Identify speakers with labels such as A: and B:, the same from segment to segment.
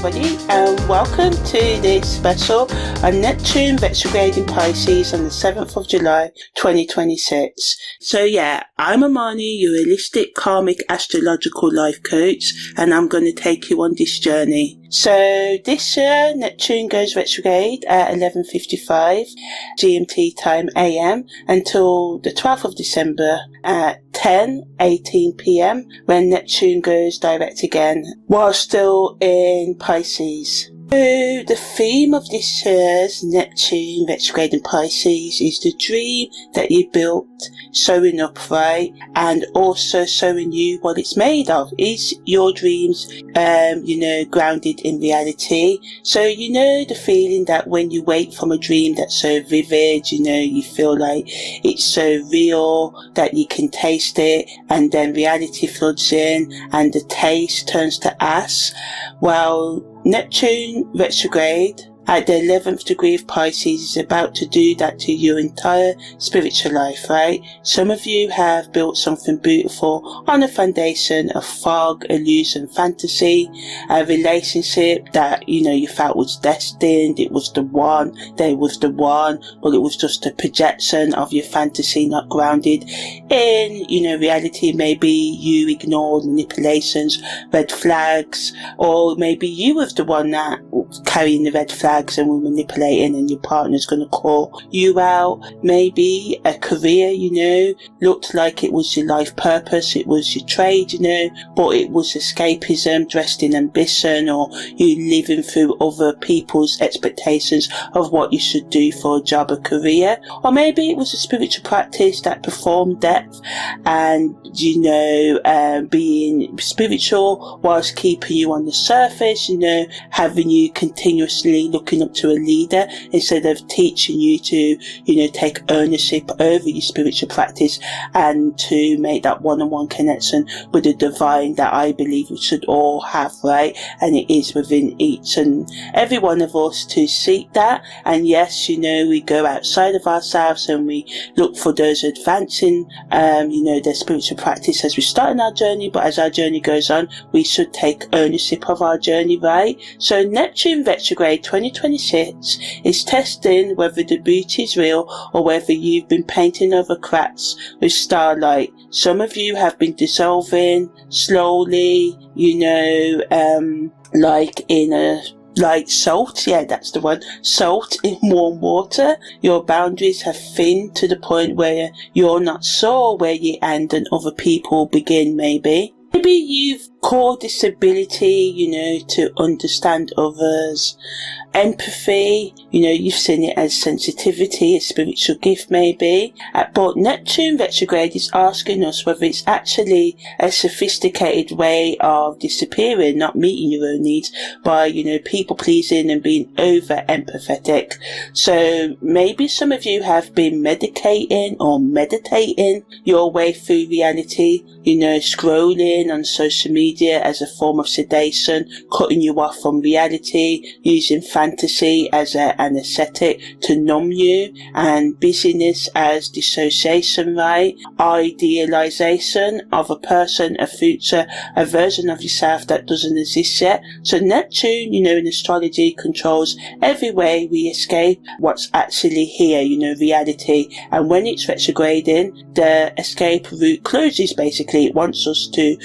A: everybody, and welcome to this special on Neptune Retrograde in Pisces on the 7th of July 2026. So yeah, I'm Amani, your holistic karmic astrological life coach, and I'm going to take you on this journey. So this year Neptune goes retrograde at 11:55 GMT time AM until the 12th of December at 10:18 PM when Neptune goes direct again while still in Pisces. So the theme of this year's Neptune retrograde in Pisces is the dream that you built showing up, right? And also showing you what it's made of. Is your dreams, grounded in reality? So the feeling that when you wake from a dream that's so vivid, you feel like it's so real that you can taste it, and then reality floods in and the taste turns to ash. Well, Neptune retrograde at the 11th degree of Pisces is about to do that to your entire spiritual life, right? Some of you have built something beautiful on a foundation of fog, illusion, fantasy, a relationship that, you felt was destined, it was the one, they was the one, but it was just a projection of your fantasy, not grounded in, reality. Maybe you ignored manipulations, red flags, or maybe you was the one that carrying the red flags and we're manipulating, and your partner's going to call you out. Maybe a career, looked like it was your life purpose, it was your trade, but it was escapism dressed in ambition, or you living through other people's expectations of what you should do for a job or career. Or maybe it was a spiritual practice that performed depth and, being spiritual whilst keeping you on the surface, having you continuously looking up to a leader instead of teaching you to, take ownership over your spiritual practice and to make that one-on-one connection with the divine that I believe we should all have, right? And it is within each and every one of us to seek that. And yes, we go outside of ourselves and we look for those advancing, their spiritual practice as we start in our journey, but as our journey goes on, we should take ownership of our journey, right? So Neptune retrograde 2026 is testing whether the beauty is real or whether you've been painting over cracks with starlight. Some of you have been dissolving slowly, like salt, yeah, that's the one, salt in warm water. Your boundaries have thinned to the point where you're not sure where you end and other people begin, maybe. Maybe you've called this ability, to understand others. Empathy, you've seen it as sensitivity, a spiritual gift maybe. But Neptune retrograde is asking us whether it's actually a sophisticated way of disappearing, not meeting your own needs by, people pleasing and being over empathetic. So maybe some of you have been medicating or meditating your way through reality, scrolling on social media as a form of sedation, cutting you off from reality, using fantasy as an anesthetic to numb you, and busyness as dissociation, right? Idealization of a person, a future, a version of yourself that doesn't exist yet. So Neptune, in astrology, controls every way we escape what's actually here, reality. And when it's retrograding, the escape route closes, basically. It wants us to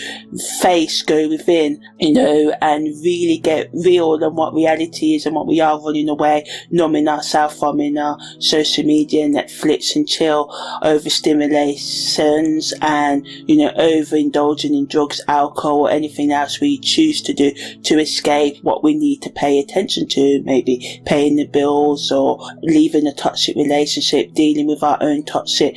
A: go within, and really get real on what reality is and what we are running away, numbing ourselves from in our social media, Netflix and chill, overstimulations, and, overindulging in drugs, alcohol, or anything else we choose to do to escape what we need to pay attention to, maybe paying the bills or leaving a toxic relationship, dealing with our own toxic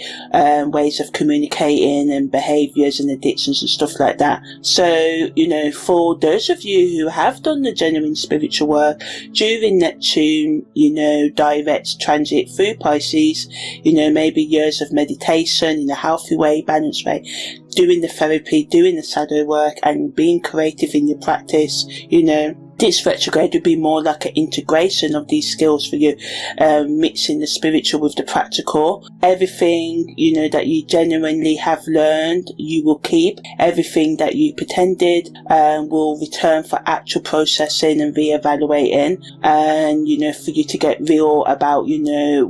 A: ways of communicating and behaviours and addictions and stuff like that. So, for those of you who have done the genuine spiritual work during Neptune, direct transit through Pisces, maybe years of meditation in a healthy way, balanced way, doing the therapy, doing the shadow work, and being creative in your practice, this retrograde would be more like an integration of these skills for you, mixing the spiritual with the practical. Everything, you know, that you genuinely have learned, you will keep. Everything that you pretended will return for actual processing and re-evaluating. And, you know, for you to get real about, you know,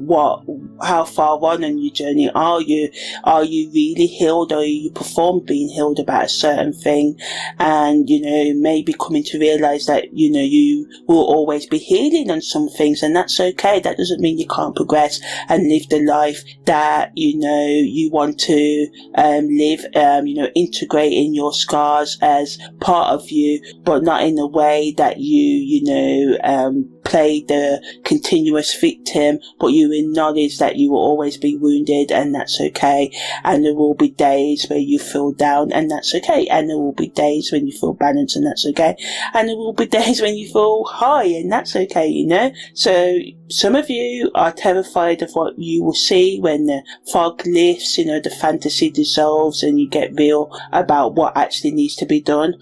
A: how far on in your journey are you? Are you really healed, or are you performed being healed about a certain thing? And, you know, maybe coming to realize that, you know, you will always be healing on some things, and that's okay. That doesn't mean you can't progress and live the life that, you know, you want to live, you know, integrating your scars as part of you, but not in a way that you know, play the continuous victim, but you acknowledge that you will always be wounded, and that's okay. And there will be days where you feel down, and that's okay. And there will be days when you feel balanced, and that's okay. And there will be days when you feel high, and that's okay, you know. So some of you are terrified of what you will see when the fog lifts, you know, the fantasy dissolves, and you get real about what actually needs to be done.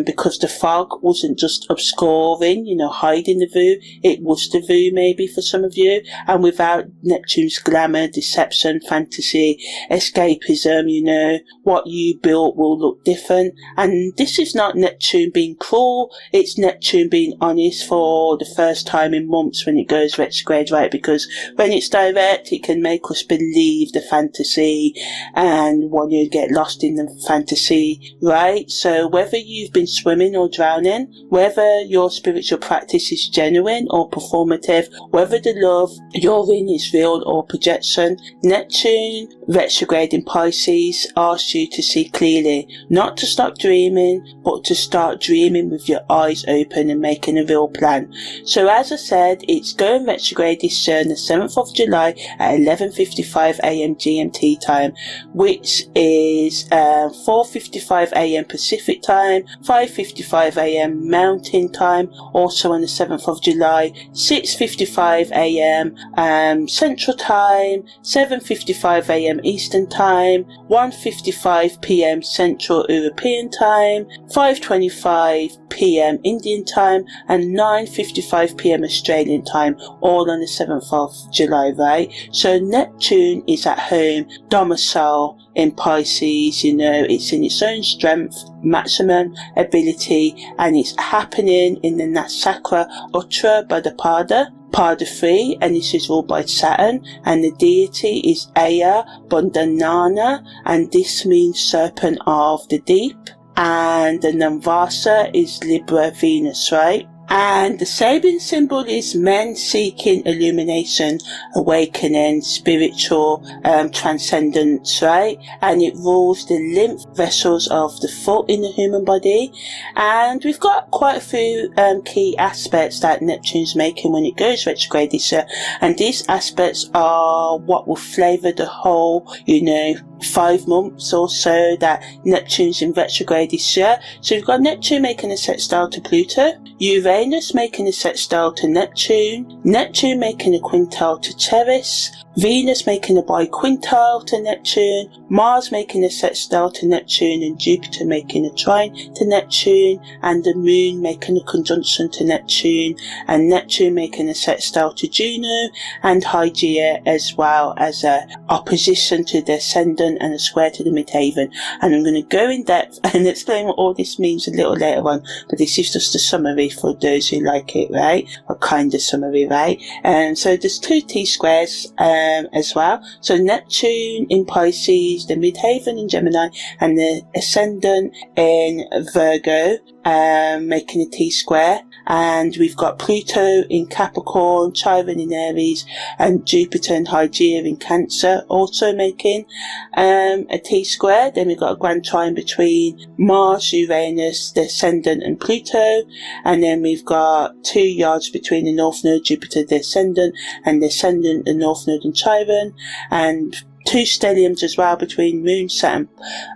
A: Because the fog wasn't just obscuring, you know, hiding the view, it was the view maybe for some of you. And without Neptune's glamour, deception, fantasy, escapism, you know, what you built will look different. And this is not Neptune being cruel, it's Neptune being honest for the first time in months when it goes retrograde, right? Because when it's direct, it can make us believe the fantasy and want to get lost in the fantasy, right? So whether you've been swimming or drowning, whether your spiritual practice is genuine or performative, whether the love you're in is real or projection, Neptune retrograde in Pisces asks you to see clearly, not to stop dreaming, but to start dreaming with your eyes open and making a real plan. So as I said, it's going retrograde this year on the 7th of July at 11:55 a.m. GMT time, which is 4:55 a.m. Pacific time, 5:55 a.m. Mountain time. Also on the 7th of July, 6:55 a.m. Central time, 7:55 a.m. Eastern time, 1:55 p.m. Central European time, 5:25 p.m. Indian time, and 9:55 p.m. Australian time, all on the 7th of July, right? So Neptune is at home, domicile in Pisces, you know, it's in its own strength, maximum ability, and it's happening in the Nasakra Uttara Bhadrapada, Pada 3, and this is ruled by Saturn, and the deity is Aya Bandhanana, and this means serpent of the deep, and the Namvasa is Libra Venus, right? And the Sabian symbol is men seeking illumination, awakening, spiritual transcendence, right? And it rules the lymph vessels of the foot in the human body. And we've got quite a few key aspects that Neptune's making when it goes retrograde this year. And these aspects are what will flavour the whole, you know, 5 months or so that Neptune's in retrograde this year. So we've got Neptune making a sextile to Pluto, Uranus making a sextile to Neptune, Neptune making a quintile to Ceres, Venus making a biquintile to Neptune, Mars making a sextile to Neptune, and Jupiter making a trine to Neptune, and the Moon making a conjunction to Neptune, and Neptune making a sextile to Juno and Hygeia, as well as a opposition to the ascendant and a square to the midheaven. And I'm going to go in depth and explain what all this means a little later on, but this is just a summary for those who like it, right? A kind of summary, right? And so there's 2 T-squares as well. So Neptune in Pisces, the midheaven in Gemini, and the ascendant in Virgo, making a T-square. And we've got Pluto in Capricorn, Chiron in Aries, and Jupiter and Hygeia in Cancer, also making a T-square. Then we've got a grand trine between Mars, Uranus, the ascendant, and Pluto. And then we've got 2 yards between the North Node, Jupiter, the ascendant, and the ascendant, the North Node, and Chiron. And two stelliums as well between Moon, Saturn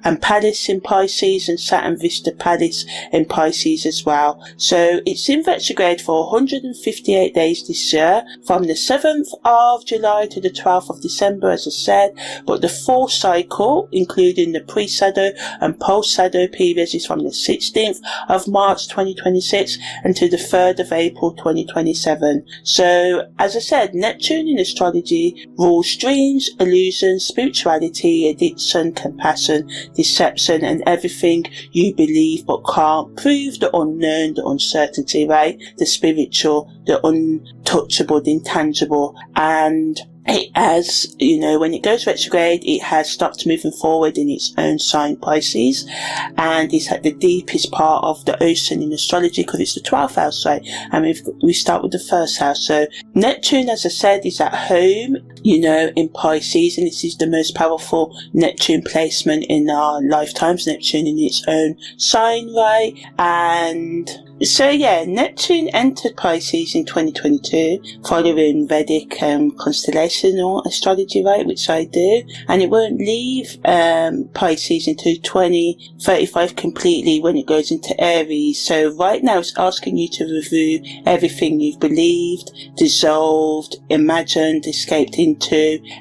A: and Pallas in Pisces, and Saturn Vista Pallas in Pisces as well. So it's in retrograde for 158 days this year, from the 7th of July to the 12th of December, as I said, but the full cycle, including the pre-shadow and post-shadow periods, is from the 16th of March 2026 until the 3rd of April 2027. So, as I said, Neptune in astrology rules dreams, illusions, spirituality, addiction, compassion, deception, and everything you believe but can't prove, the unknown, the uncertainty, right? The spiritual, the untouchable, the intangible. And it has, when it goes retrograde, it has stopped moving forward in its own sign, Pisces, and it's at the deepest part of the ocean in astrology because it's the 12th house, right? And we start with the first house. So Neptune, as I said, is at home, in Pisces, and this is the most powerful Neptune placement in our lifetimes, Neptune in its own sign, right? And so Neptune entered Pisces in 2022 following Vedic constellational astrology, right, which I do, and it won't leave Pisces until 2035 completely when it goes into Aries. So right now it's asking you to review everything you've believed, dissolved, imagined, escaped into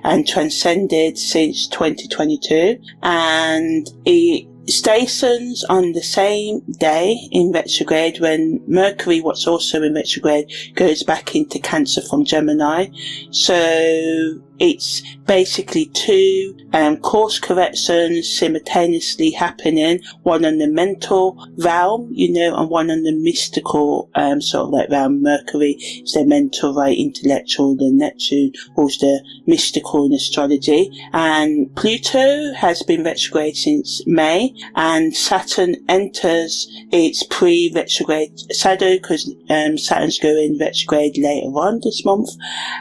A: and transcended since 2022, and it stations on the same day in retrograde when Mercury, what's also in retrograde, goes back into Cancer from Gemini. So it's basically two course corrections simultaneously happening, one on the mental realm, and one on the mystical sort of like realm. Mercury is the mental, right, intellectual, the Neptune was the mystical in astrology. And Pluto has been retrograde since May, and Saturn enters its pre-retrograde shadow because Saturn's going retrograde later on this month,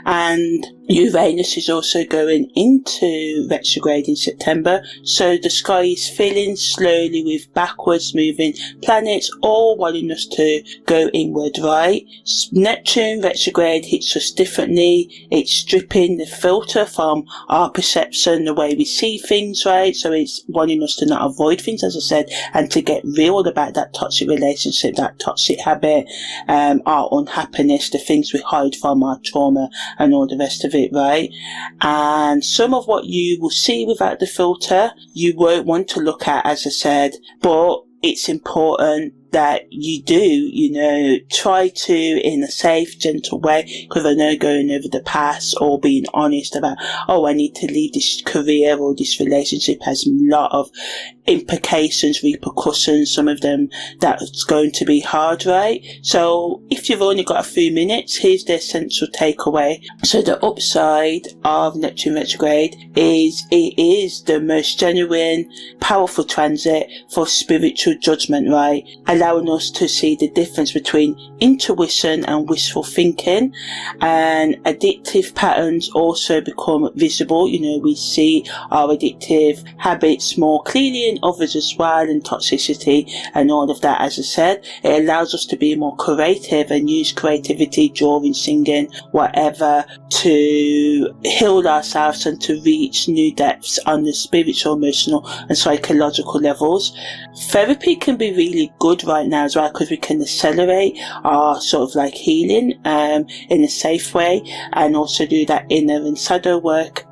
A: and Uranus is also going into retrograde in September. So the sky is filling slowly with backwards moving planets, all wanting us to go inward, right? Neptune retrograde hits us differently. It's stripping the filter from our perception, the way we see things, right? So it's wanting us to not avoid things, as I said, and to get real about that toxic relationship, that toxic habit, our unhappiness, the things we hide from, our trauma, and all the rest of it, right? And some of what you will see without the filter, you won't want to look at, as I said, but it's important that you do, try to, in a safe, gentle way, because I know going over the past or being honest about, I need to leave this career or this relationship has a lot of implications, repercussions, some of them that's going to be hard, right? So if you've only got a few minutes, here's the essential takeaway. So the upside of Neptune retrograde is it is the most genuine, powerful transit for spiritual judgment, right? Allowing us to see the difference between intuition and wishful thinking, and addictive patterns also become visible. We see our addictive habits more clearly in others as well, and toxicity and all of that. As I said, it allows us to be more creative and use creativity, drawing, singing, whatever, to heal ourselves and to reach new depths on the spiritual, emotional and psychological levels. Therapy can be really good right now as well, because we can accelerate our sort of like healing in a safe way, and also do that inner and shadow work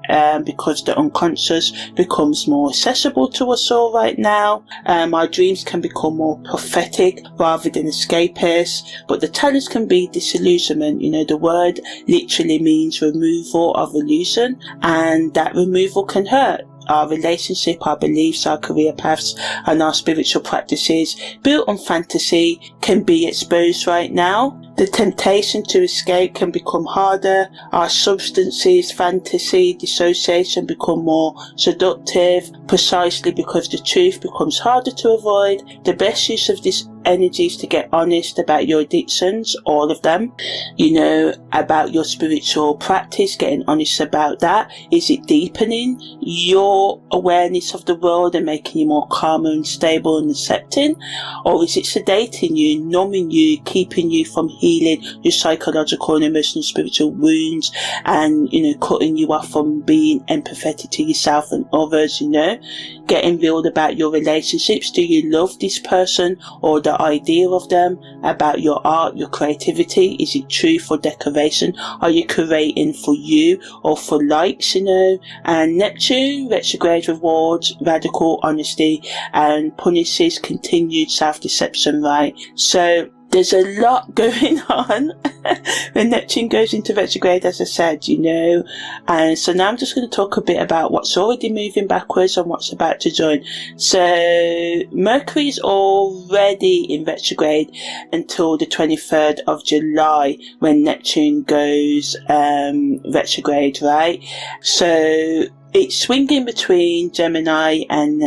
A: because the unconscious becomes more accessible to us all right now. Our dreams can become more prophetic rather than escapist, but the talents can be disillusionment. The word literally means removal of illusion, and that removal can hurt. Our relationship, our beliefs, our career paths, and our spiritual practices built on fantasy can be exposed right now. The temptation to escape can become harder. Our substances, fantasy, dissociation become more seductive, precisely because the truth becomes harder to avoid. The best use of this energy is to get honest about your addictions, all of them, about your spiritual practice, getting honest about that. Is it deepening your awareness of the world and making you more calm and stable and accepting? Or is it sedating you, numbing you, keeping you from healing healing your psychological and emotional spiritual wounds, and cutting you off from being empathetic to yourself and others. Getting real about your relationships. Do you love this person or the idea of them? About your art, your creativity. Is it truth or decoration? Are you creating for you or for likes? And Neptune retrograde rewards radical honesty and punishes continued self-deception, right? So there's a lot going on when Neptune goes into retrograde, as I said, and so now I'm just going to talk a bit about what's already moving backwards and what's about to join. So Mercury is already in retrograde until the 23rd of July when Neptune goes retrograde, right? So it's swinging between Gemini and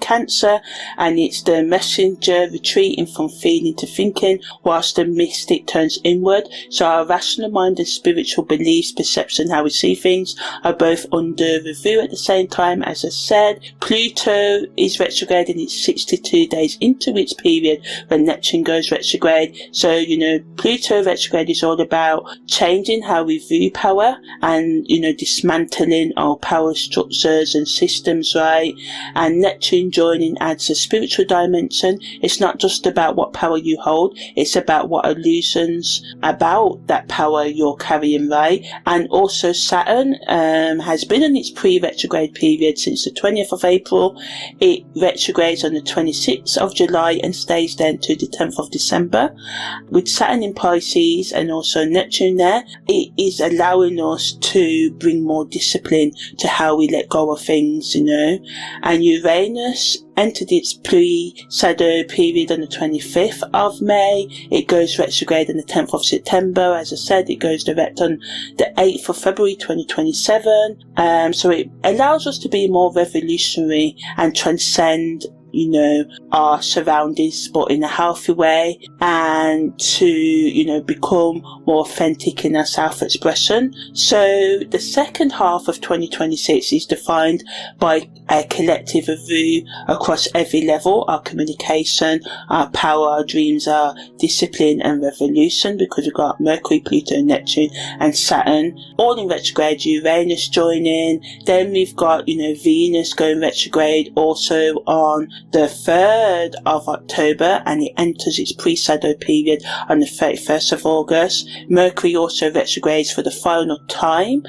A: Cancer, and it's the messenger retreating from feeling to thinking, whilst the mystic turns inward. So our rational mind and spiritual beliefs, perception, how we see things, are both under review at the same time. As I said, Pluto is retrograde, and it's 62 days into its period when Neptune goes retrograde. So, Pluto retrograde is all about changing how we view power and, dismantling our power structures and systems, right? And Neptune joining adds a spiritual dimension. It's not just about what power you hold, it's about what illusions about that power you're carrying, right? And also Saturn has been in its pre-retrograde period since the 20th of April. It retrogrades on the 26th of July and stays there until the 10th of December. With Saturn in Pisces and also Neptune there, it is allowing us to bring more discipline to how we let go of things, and Uranus entered its pre-shadow period on the 25th of May. It goes retrograde on the 10th of September. As I said, it goes direct on the 8th of February 2027. So it allows us to be more revolutionary and transcend our surroundings, but in a healthy way, and to become more authentic in our self-expression. So the second half of 2026 is defined by a collective review across every level: our communication, our power, our dreams, our discipline and revolution, because we've got Mercury, Pluto, Neptune and Saturn all in retrograde, Uranus joining. Then we've got Venus going retrograde also on the 3rd of October, and it enters its pre-shadow period on the 31st of August. Mercury also retrogrades for the final time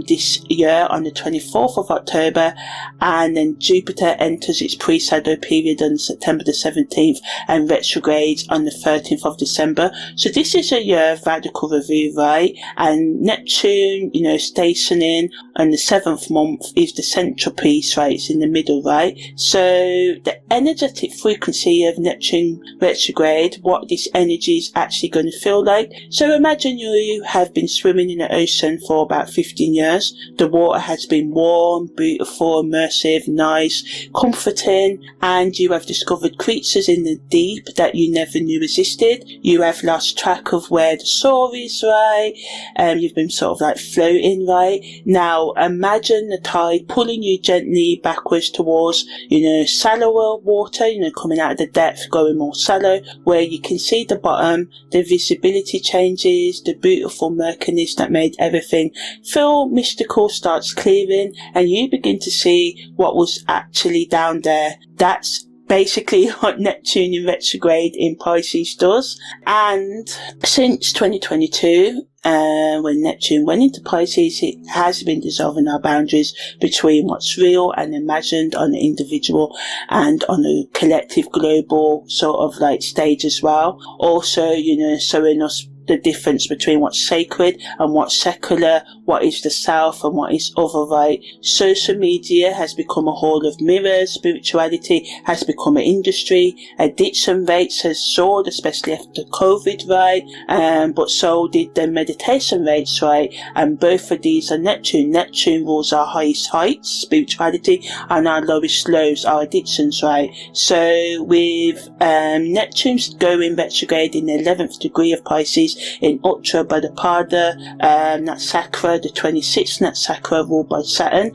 A: this year on the 24th of October, and then Jupiter enters its pre-shadow period on September the 17th and retrogrades on the 13th of December. So this is a year of radical review, right? And Neptune, stationing on the 7th month is the central piece, right? It's in the middle, right? So the energetic frequency of Neptune retrograde, what this energy is actually going to feel like. So imagine you have been swimming in the ocean for about 15 years. The water has been warm, beautiful, immersive, nice, comforting, and you have discovered creatures in the deep that you never knew existed. You have lost track of where the shore is, right? You've been sort of like floating, right? Now imagine the tide pulling you gently backwards towards, shallower water, coming out of the depth, going more shallow, where you can see the bottom, the visibility changes, the beautiful murkiness that made everything feel mystical starts clearing, and you begin to see what was actually down there. That's basically what Neptune in retrograde in Pisces does. And since 2022, when Neptune went into Pisces, it has been dissolving our boundaries between what's real and imagined on an individual and on a collective global sort of like stage as well. Also, showing us the difference between what's sacred and what's secular, what is the self and what is other, right? Social media has become a hall of mirrors, spirituality has become an industry, addiction rates has soared, especially after COVID, right? But so did the meditation rates, right? And both of these are Neptune. Neptune rules our highest heights, spirituality, and our lowest lows, our addictions, right? So with Neptune's going retrograde in the 11th degree of Pisces, in Uttara, Bhadrapada, that's Sakra, Uttara, the 26th Natsakra ruled by Saturn.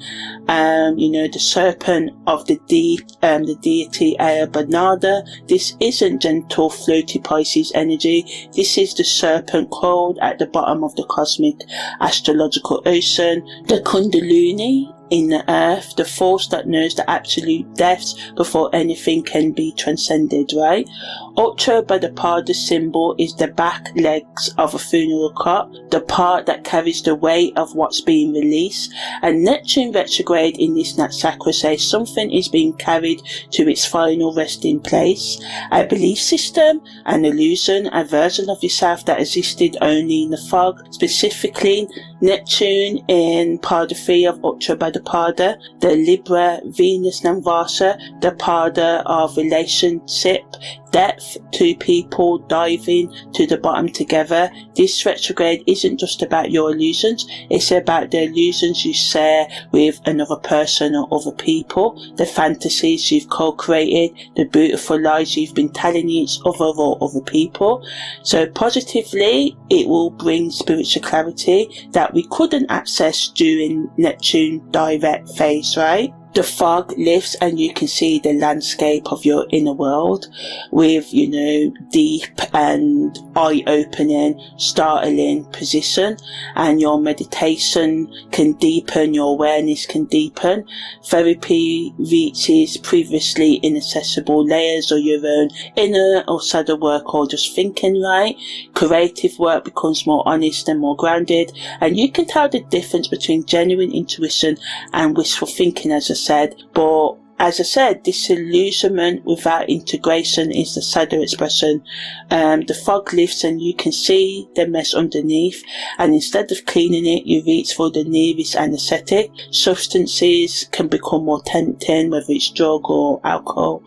A: The serpent of the deity Bhadrapada. This isn't gentle, floaty Pisces energy. This is the serpent coiled at the bottom of the cosmic astrological ocean, the Kundalini in the earth, the force that knows the absolute depths before anything can be transcended, right? Uttara Bhadrapada symbol is the back legs of a funeral cot, the part that carries the weight of what's being released. And Neptune retrograde in this Natsakra says something is being carried to its final resting place. A belief system, an illusion, a version of yourself that existed only in the fog. Specifically, Neptune in Pada 3 of Uttara Bhadrapada, the Libra Venus Namvasa, the Pada of relationship, depth, two people diving to the bottom together. This retrograde isn't just about your illusions, it's about the illusions you share with another person or other people, the fantasies you've co-created, the beautiful lies you've been telling each other or other people. So positively, it will bring spiritual clarity that we couldn't access during Neptune direct phase, right? The fog lifts and you can see the landscape of your inner world with, deep and eye-opening, startling position, and your meditation can deepen, your awareness can deepen. Therapy reaches previously inaccessible layers of your own inner or shadow work or just thinking, right? Creative work becomes more honest and more grounded, and you can tell the difference between genuine intuition and wishful thinking, as I said. But as I said, disillusionment without integration is the shadow expression. The fog lifts and you can see the mess underneath, and instead of cleaning it, you reach for the nearest anesthetic. Substances can become more tempting, whether it's drug or alcohol.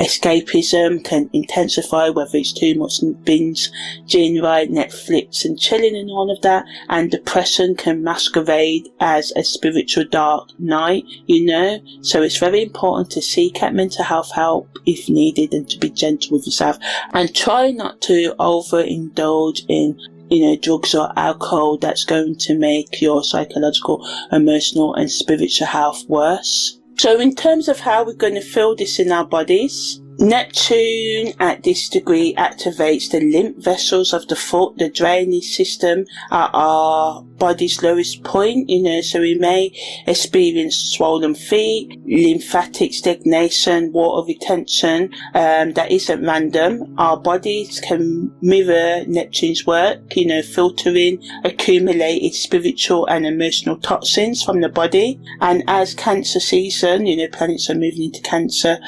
A: Escapism can intensify, whether it's too much binge, gin, right, Netflix and chilling and all of that. And depression can masquerade as a spiritual dark night, So it's very important to seek out mental health help if needed, and to be gentle with yourself, and try not to overindulge in drugs or alcohol that's going to make your psychological, emotional and spiritual health worse. So in terms of how we're going to feel this in our bodies, Neptune at this degree activates the lymph vessels of the foot, the drainage system at our body's lowest point, so we may experience swollen feet, lymphatic stagnation, water retention, that isn't random. Our bodies can mirror Neptune's work, filtering accumulated spiritual and emotional toxins from the body. And as Cancer season, planets are moving into Cancer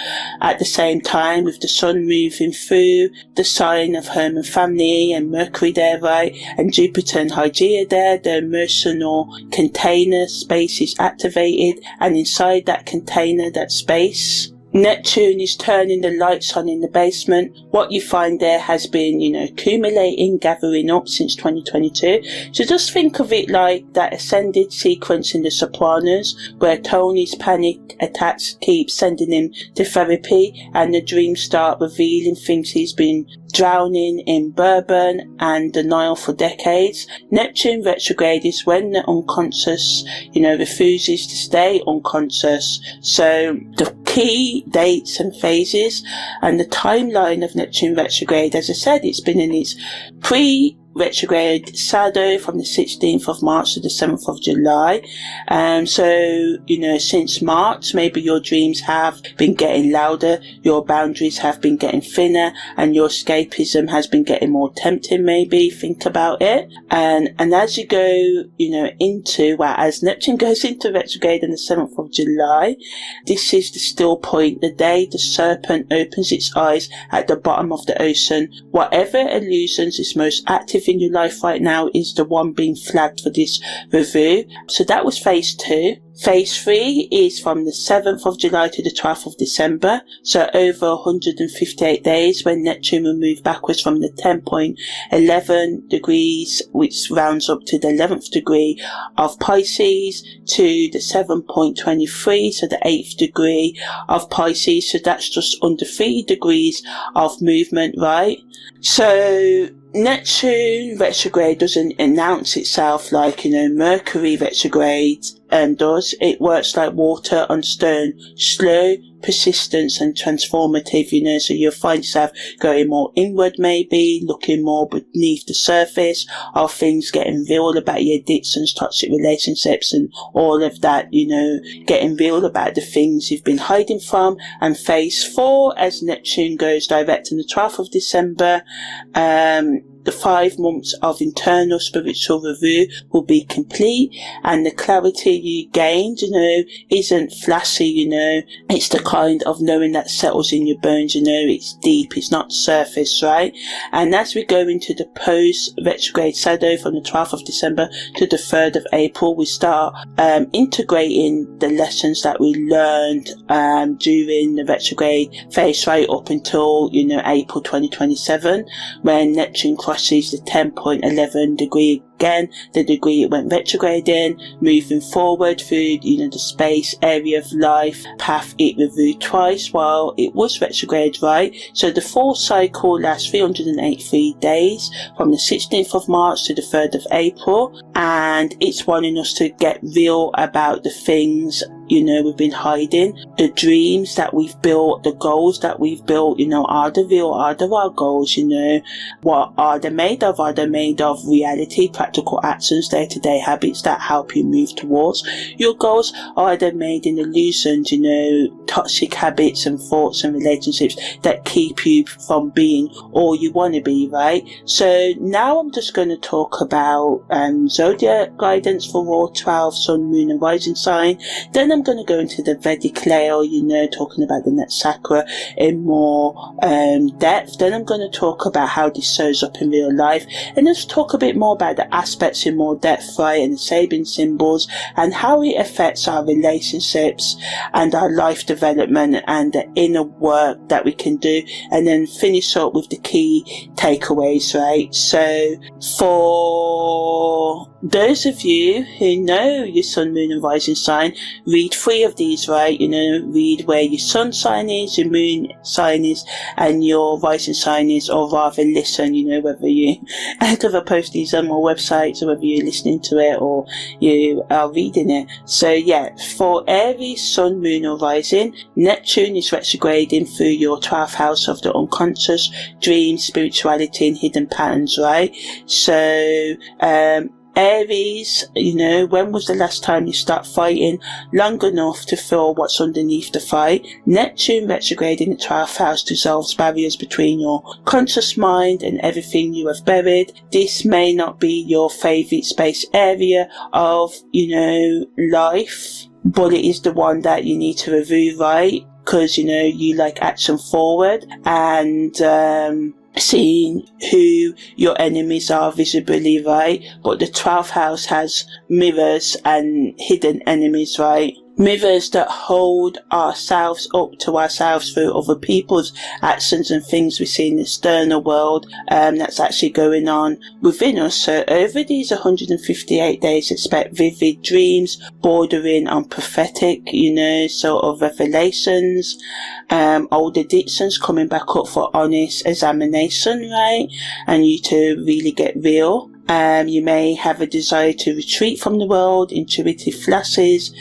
A: at the same time, with the sun moving through the sign of home and family, and Mercury there, right, and Jupiter and Hygeia there, the emotional container space is activated, and inside that container, that space, Neptune is turning the lights on in the basement. What you find there has been, accumulating, gathering up since 2022. So just think of it like that ascended sequence in The Sopranos, where Tony's panic attacks keep sending him to therapy, and the dreams start revealing things he's been drowning in bourbon and denial for decades. Neptune retrograde is when the unconscious, refuses to stay unconscious. So the key dates and phases and the timeline of Neptune retrograde, as I said, it's been in its retrograde shadow from the 16th of March to the 7th of July. Since March, maybe your dreams have been getting louder, your boundaries have been getting thinner, and your escapism has been getting more tempting, maybe. Think about it. And as you go, as Neptune goes into retrograde on the 7th of July, this is the still point, the day the serpent opens its eyes at the bottom of the ocean. Whatever illusions is most active in your life right now is the one being flagged for this review. So that was phase 2. Phase 3 is from the 7th of July to the 12th of December, so over 158 days, when Neptune will move backwards from the 10.11 degrees, which rounds up to the 11th degree of Pisces, to the 7.23, so the 8th degree of Pisces. So that's just under 3 degrees of movement, right? So Neptune retrograde doesn't announce itself like, Mercury retrograde does. It works like water on stone, slow, persistent and transformative, so you'll find yourself going more inward, maybe looking more beneath the surface of things, getting real about your addictions, toxic relationships and all of that, getting real about the things you've been hiding from. And phase 4, as Neptune goes direct on the 12th of December, the 5 months of internal spiritual review will be complete, and the clarity you gained, isn't flashy, it's the kind of knowing that settles in your bones, it's deep, it's not surface, right? And as we go into the post-retrograde shadow from the 12th of December to the 3rd of April, we start integrating the lessons that we learned during the retrograde phase right up until, April 2027, when Neptune crosses the 10.11 degree again, the degree it went retrograde in, moving forward through, the space, area of life, path it reviewed twice while it was retrograde, right? So the full cycle lasts 383 days from the 16th of March to the 3rd of April, and it's wanting us to get real about the things, we've been hiding, the dreams that we've built, the goals that we've built, are they real, are they our goals, what are they made of? Are they made of reality, practical actions, day-to-day habits that help you move towards your goals? Or are they made in illusions, toxic habits and thoughts and relationships that keep you from being all you want to be, right? So now I'm just going to talk about zodiac guidance for all 12 sun, moon and rising sign. Then I'm going to go into the Vedic layer, talking about the net chakra in more depth. Then I'm going to talk about how this shows up in real life, and let's talk a bit more about the aspects in more depth, right, and the Sabian symbols and how it affects our relationships and our life development and the inner work that we can do, and then finish up with the key takeaways, right? So for those of you who know your sun, moon and rising sign, read 3 of these, right? Read where your sun sign is, your moon sign is, and your rising sign is, or rather listen, whether you ever post these on my websites, or whether you're listening to it or you are reading it. So yeah, for Aries, sun, moon or rising, Neptune is retrograding through your 12th house of the unconscious, dreams, spirituality and hidden patterns, right? So Aries, when was the last time you start fighting long enough to feel what's underneath the fight? Neptune retrograde in the 12th house dissolves barriers between your conscious mind and everything you have buried. This may not be your favourite space area of, life, but it is the one that you need to review, right? Because, you like action forward and, seeing who your enemies are visibly, right? But the 12th house has mirrors and hidden enemies, right? Mirrors that hold ourselves up to ourselves through other people's actions and things we see in the external world that's actually going on within us. So over these 158 days, expect vivid dreams bordering on prophetic, sort of revelations, old addictions coming back up for honest examination, right? And you to really get real. You may have a desire to retreat from the world, intuitive flashes,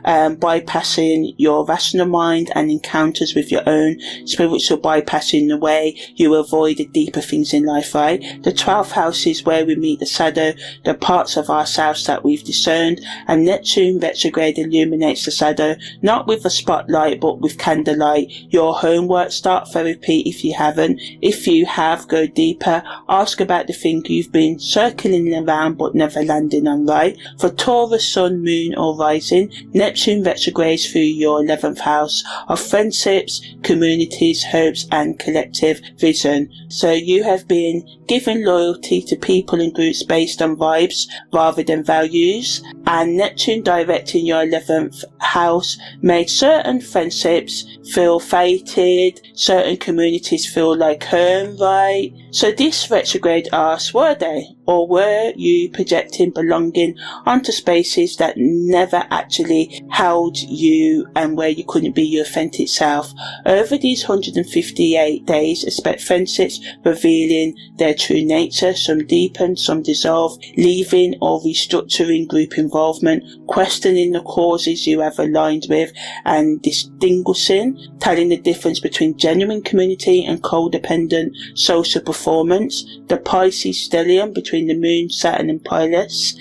A: bypassing your rational mind and encounters with your own spiritual bypassing the way you avoid the deeper things in life, right? The 12th house is where we meet the shadow, the parts of ourselves that we've discerned, and Neptune retrograde illuminates the shadow, not with a spotlight but with candlelight. Your homework, start therapy if you haven't. If you have, go deeper, ask about the thing you've been circling around but never landing on, right? For Taurus, sun, moon or rising, Neptune retrogrades through your 11th house of friendships, communities, hopes and collective vision. So you have been given loyalty to people and groups based on vibes rather than values, and Neptune directing your 11th house made certain friendships feel fated, certain communities feel like home, right? So this retrograde asks, were they? or were you projecting belonging onto spaces that never actually held you and where you couldn't be your authentic self? Over these 158 days, expect friendships revealing their true nature. Some deepen, some dissolve, leaving or restructuring group involvement, questioning the causes you have aligned with, and distinguishing, telling the difference between genuine community and codependent social performance. The Pisces stellium between the Moon, Saturn and Pisces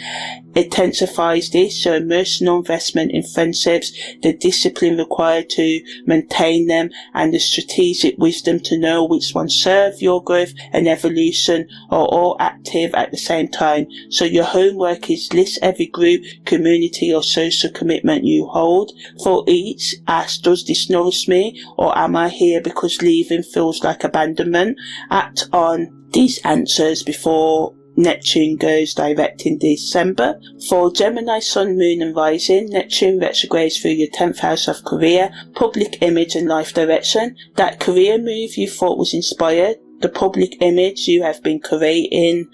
A: intensifies this, so emotional investment in friendships, the discipline required to maintain them, and the strategic wisdom to know which ones serve your growth and evolution are all active at the same time. So your homework is list every group, community or social commitment you hold. For each, ask, does this nourish me, or am I here because leaving feels like abandonment? Act on these answers before Neptune goes direct in December. For Gemini, Sun, Moon and Rising, Neptune retrogrades through your 10th house of career, public image and life direction. That career move you thought was inspired, the public image you have been creating,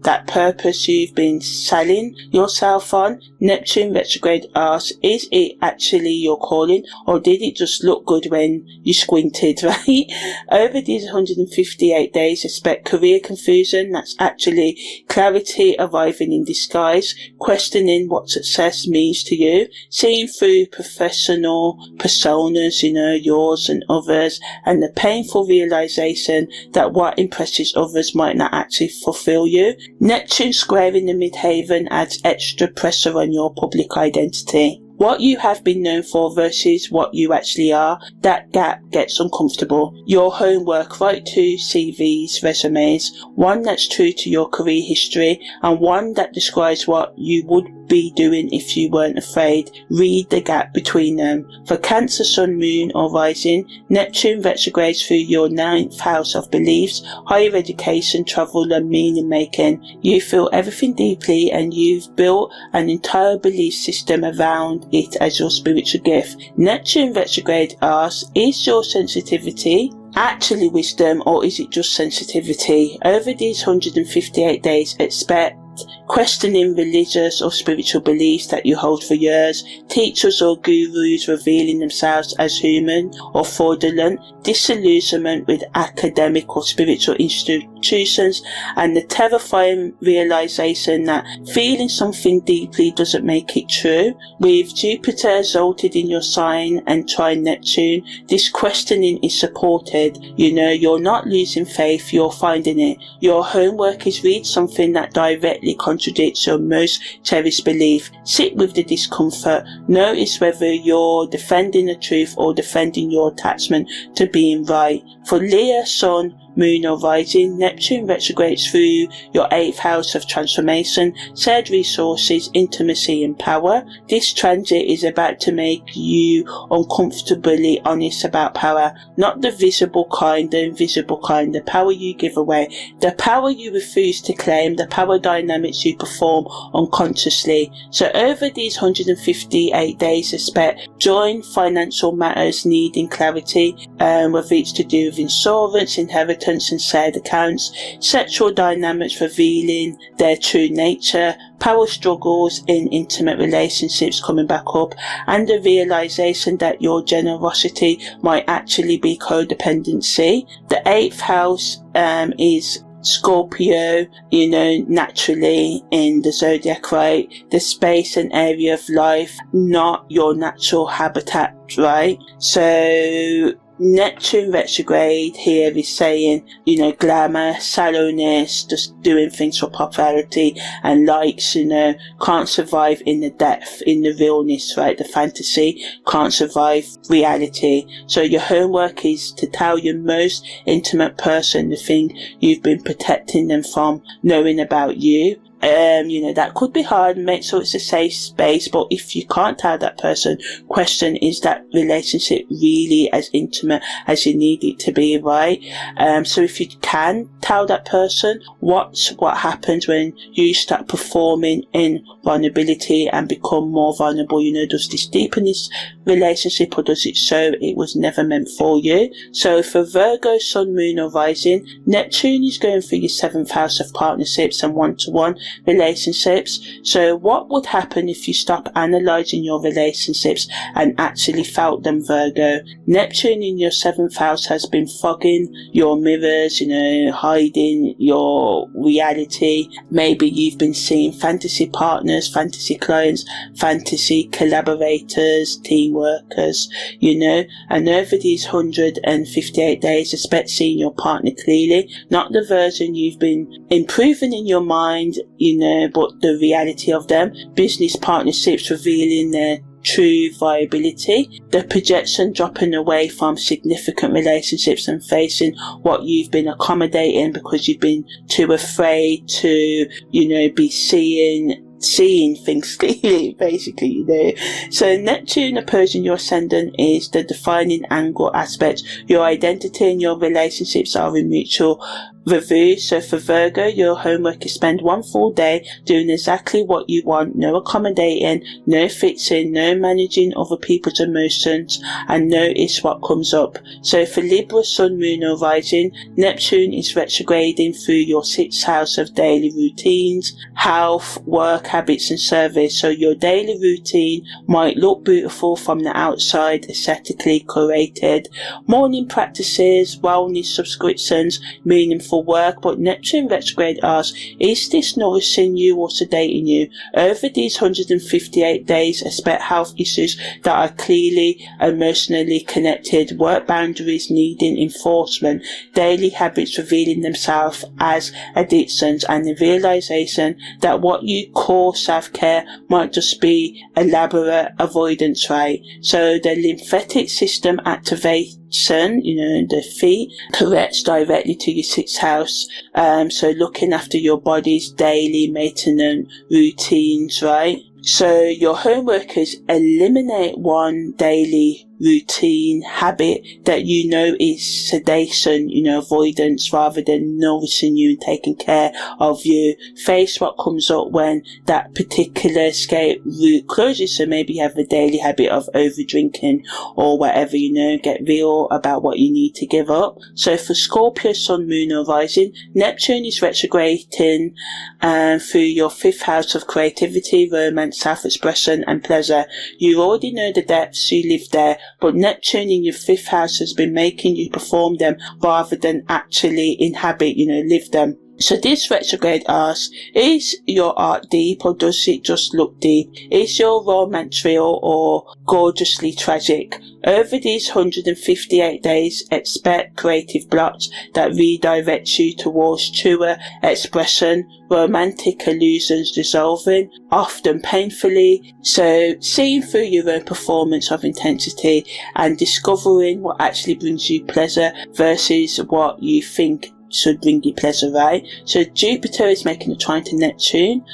A: that purpose you've been selling yourself on. Neptune retrograde asks, is it actually your calling, or did it just look good when you squinted, right? Over these 158 days, expect career confusion. That's actually clarity arriving in disguise, questioning what success means to you, seeing through professional personas, yours and others, and the painful realization that what impresses others might not actually fulfill you. Neptune squaring the midheaven adds extra pressure on your public identity. What you have been known for versus what you actually are, that gap gets uncomfortable. Your homework, write 2 CVs, resumes, one that's true to your career history and one that describes what you would be doing if you weren't afraid. Read the gap between them. For Cancer, Sun, Moon or Rising, Neptune retrogrades through your 9th house of beliefs, higher education, travel and meaning making. You feel everything deeply and you've built an entire belief system around it as your spiritual gift. Neptune retrograde asks, is your sensitivity actually wisdom, or is it just sensitivity? Over these 158 days, expect questioning religious or spiritual beliefs that you hold for years, teachers or gurus revealing themselves as human or fraudulent, disillusionment with academic or spiritual institutions, and the terrifying realization that feeling something deeply doesn't make it true. With Jupiter exalted in your sign and trine Neptune, this questioning is supported. You're not losing faith, you're finding it. Your homework is read something that directly contradicts your most cherished belief. Sit with the discomfort. Notice whether you're defending the truth or defending your attachment to being right. For Leo, Sun, Moon or Rising, Neptune retrogrades through your 8th house of transformation, shared resources, intimacy and power. This transit is about to make you uncomfortably honest about power. Not the visible kind, the invisible kind, the power you give away, the power you refuse to claim, the power dynamics you perform unconsciously. So over these 158 days, expect joint financial matters needing clarity, whether it's to do with insurance, inheritance and shared accounts, sexual dynamics revealing their true nature, power struggles in intimate relationships coming back up, and the realization that your generosity might actually be codependency. The 8th house is Scorpio, naturally in the zodiac, right? The space and area of life, not your natural habitat, right? So Neptune retrograde here is saying, glamour, sallowness, just doing things for popularity and likes, can't survive in the depth, in the realness, right? The fantasy can't survive reality. So your homework is to tell your most intimate person the thing you've been protecting them from knowing about you. That could be hard, make sure it's a safe space, but if you can't tell that person, question, is that relationship really as intimate as you need it to be, right? So if you can tell that person what happens when you start performing in vulnerability and become more vulnerable. Does this deepen this relationship, or does it show it was never meant for you? So for Virgo, Sun, Moon or Rising, Neptune is going through your 7th house of partnerships and one-to-one relationships. So what would happen if you stop analysing your relationships and actually felt them, Virgo? Neptune in your 7th house has been fogging your mirrors, hiding your reality. Maybe you've been seeing fantasy partners, fantasy clients, fantasy collaborators, team workers, and over these 158 days, expect seeing your partner clearly, not the version you've been improving in your mind, but the reality of them. Business partnerships revealing their true viability, the projection dropping away from significant relationships and facing what you've been accommodating because you've been too afraid to, be seeing things clearly, basically, So Neptune opposing your ascendant is the defining angle aspect. Your identity and your relationships are in mutual review. So for Virgo, your homework is spend one full day doing exactly what you want, no accommodating, no fixing, no managing other people's emotions, and notice what comes up. So for Libra, Sun, Moon or Rising, Neptune is retrograding through your 6th house of daily routines, health, work, habits and service. So your daily routine might look beautiful from the outside, aesthetically curated, morning practices, wellness subscriptions, meaningful work, but Neptune retrograde asks, is this nourishing you or sedating you? Over these 158 days, expect health issues that are clearly emotionally connected, work boundaries needing enforcement, daily habits revealing themselves as addictions, and the realization that what you call self-care might just be elaborate avoidance, right? So the lymphatic system activates, the feet corrects directly to your 6th house. So looking after your body's daily maintenance routines, right? So your homework is eliminate one daily routine habit that is sedation, avoidance, rather than nourishing you and taking care of you. Face what comes up when that particular escape route closes. So maybe you have a daily habit of over drinking or whatever, get real about what you need to give up. So for Scorpio, Sun, Moon or Rising, Neptune is retrograding through your 5th house of creativity, romance, self-expression and pleasure. You already know the depths, you live there, but Neptune in your 5th house has been making you perform them rather than actually inhabit, live them. So this retrograde asks, is your art deep or does it just look deep? Is your romance real or gorgeously tragic? Over these 158 days, expect creative blocks that redirect you towards truer expression, romantic illusions dissolving, often painfully. So seeing through your own performance of intensity and discovering what actually brings you pleasure versus what you think should bring you pleasure, right? So Jupiter is making a trine to Neptune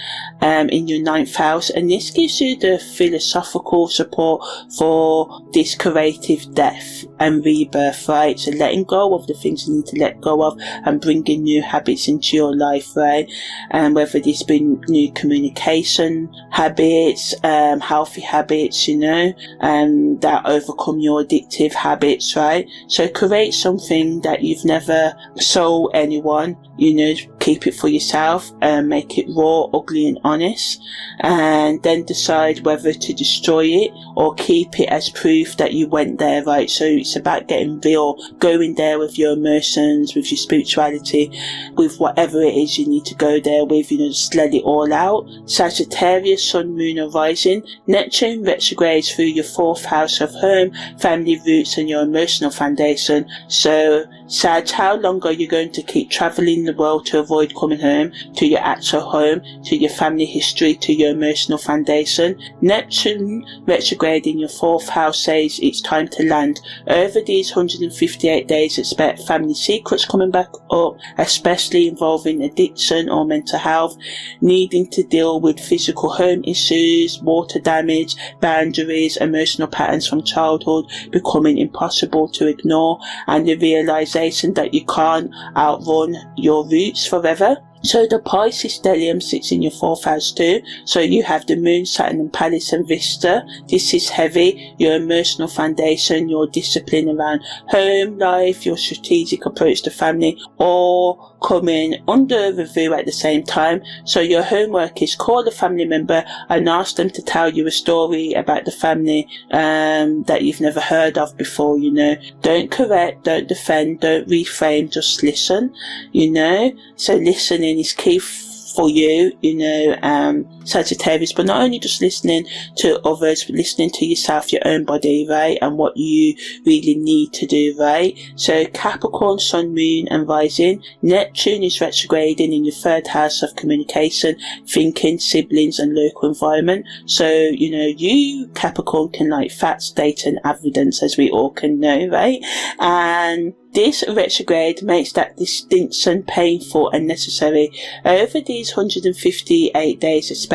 A: in your 9th house, and this gives you the philosophical support for this creative death and rebirth, right? So letting go of the things you need to let go of and bringing new habits into your life, right? And whether this be new communication habits, healthy habits, that overcome your addictive habits, right? So create something that you've never sold anyone, keep it for yourself and make it raw, ugly and honest, and then decide whether to destroy it or keep it as proof that you went there, right? So it's about getting real, going there with your emotions, with your spirituality, with whatever it is you need to go there with, just let it all out. Sagittarius, Sun, Moon or Rising, Neptune retrogrades through your 4th house of home, family roots and your emotional foundation. So Sag, how long are you going to keep travelling the world to avoid avoid coming home to your actual home, to your family history, to your emotional foundation. Neptune retrograde in your 4th house says it's time to land. Over these 158 days, expect family secrets coming back up, especially involving addiction or mental health, needing to deal with physical home issues, water damage, boundaries, emotional patterns from childhood becoming impossible to ignore, and the realization that you can't outrun your roots forever. So the Pisces stellium sits in your 4th house too. So you have the Moon, Saturn and Pallas and Vista. This is heavy. Your emotional foundation, your discipline around home life, your strategic approach to family, all coming under review at the same time. So your homework is call a family member and ask them to tell you a story about the family that you've never heard of before, you know. Don't correct, don't defend, don't reframe, just listen, you know. So listening is key for you, you know, Sagittarius, but not only just listening to others, but listening to yourself, your own body, right, and what you really need to do, right? So Capricorn, Sun, Moon and Rising, Neptune is retrograding in your 3rd house of communication, thinking, siblings and local environment. So, you know, you, Capricorn, can like facts, data and evidence, as we all can know, right? And this retrograde makes that distinction painful and necessary. Over these 158 days, expect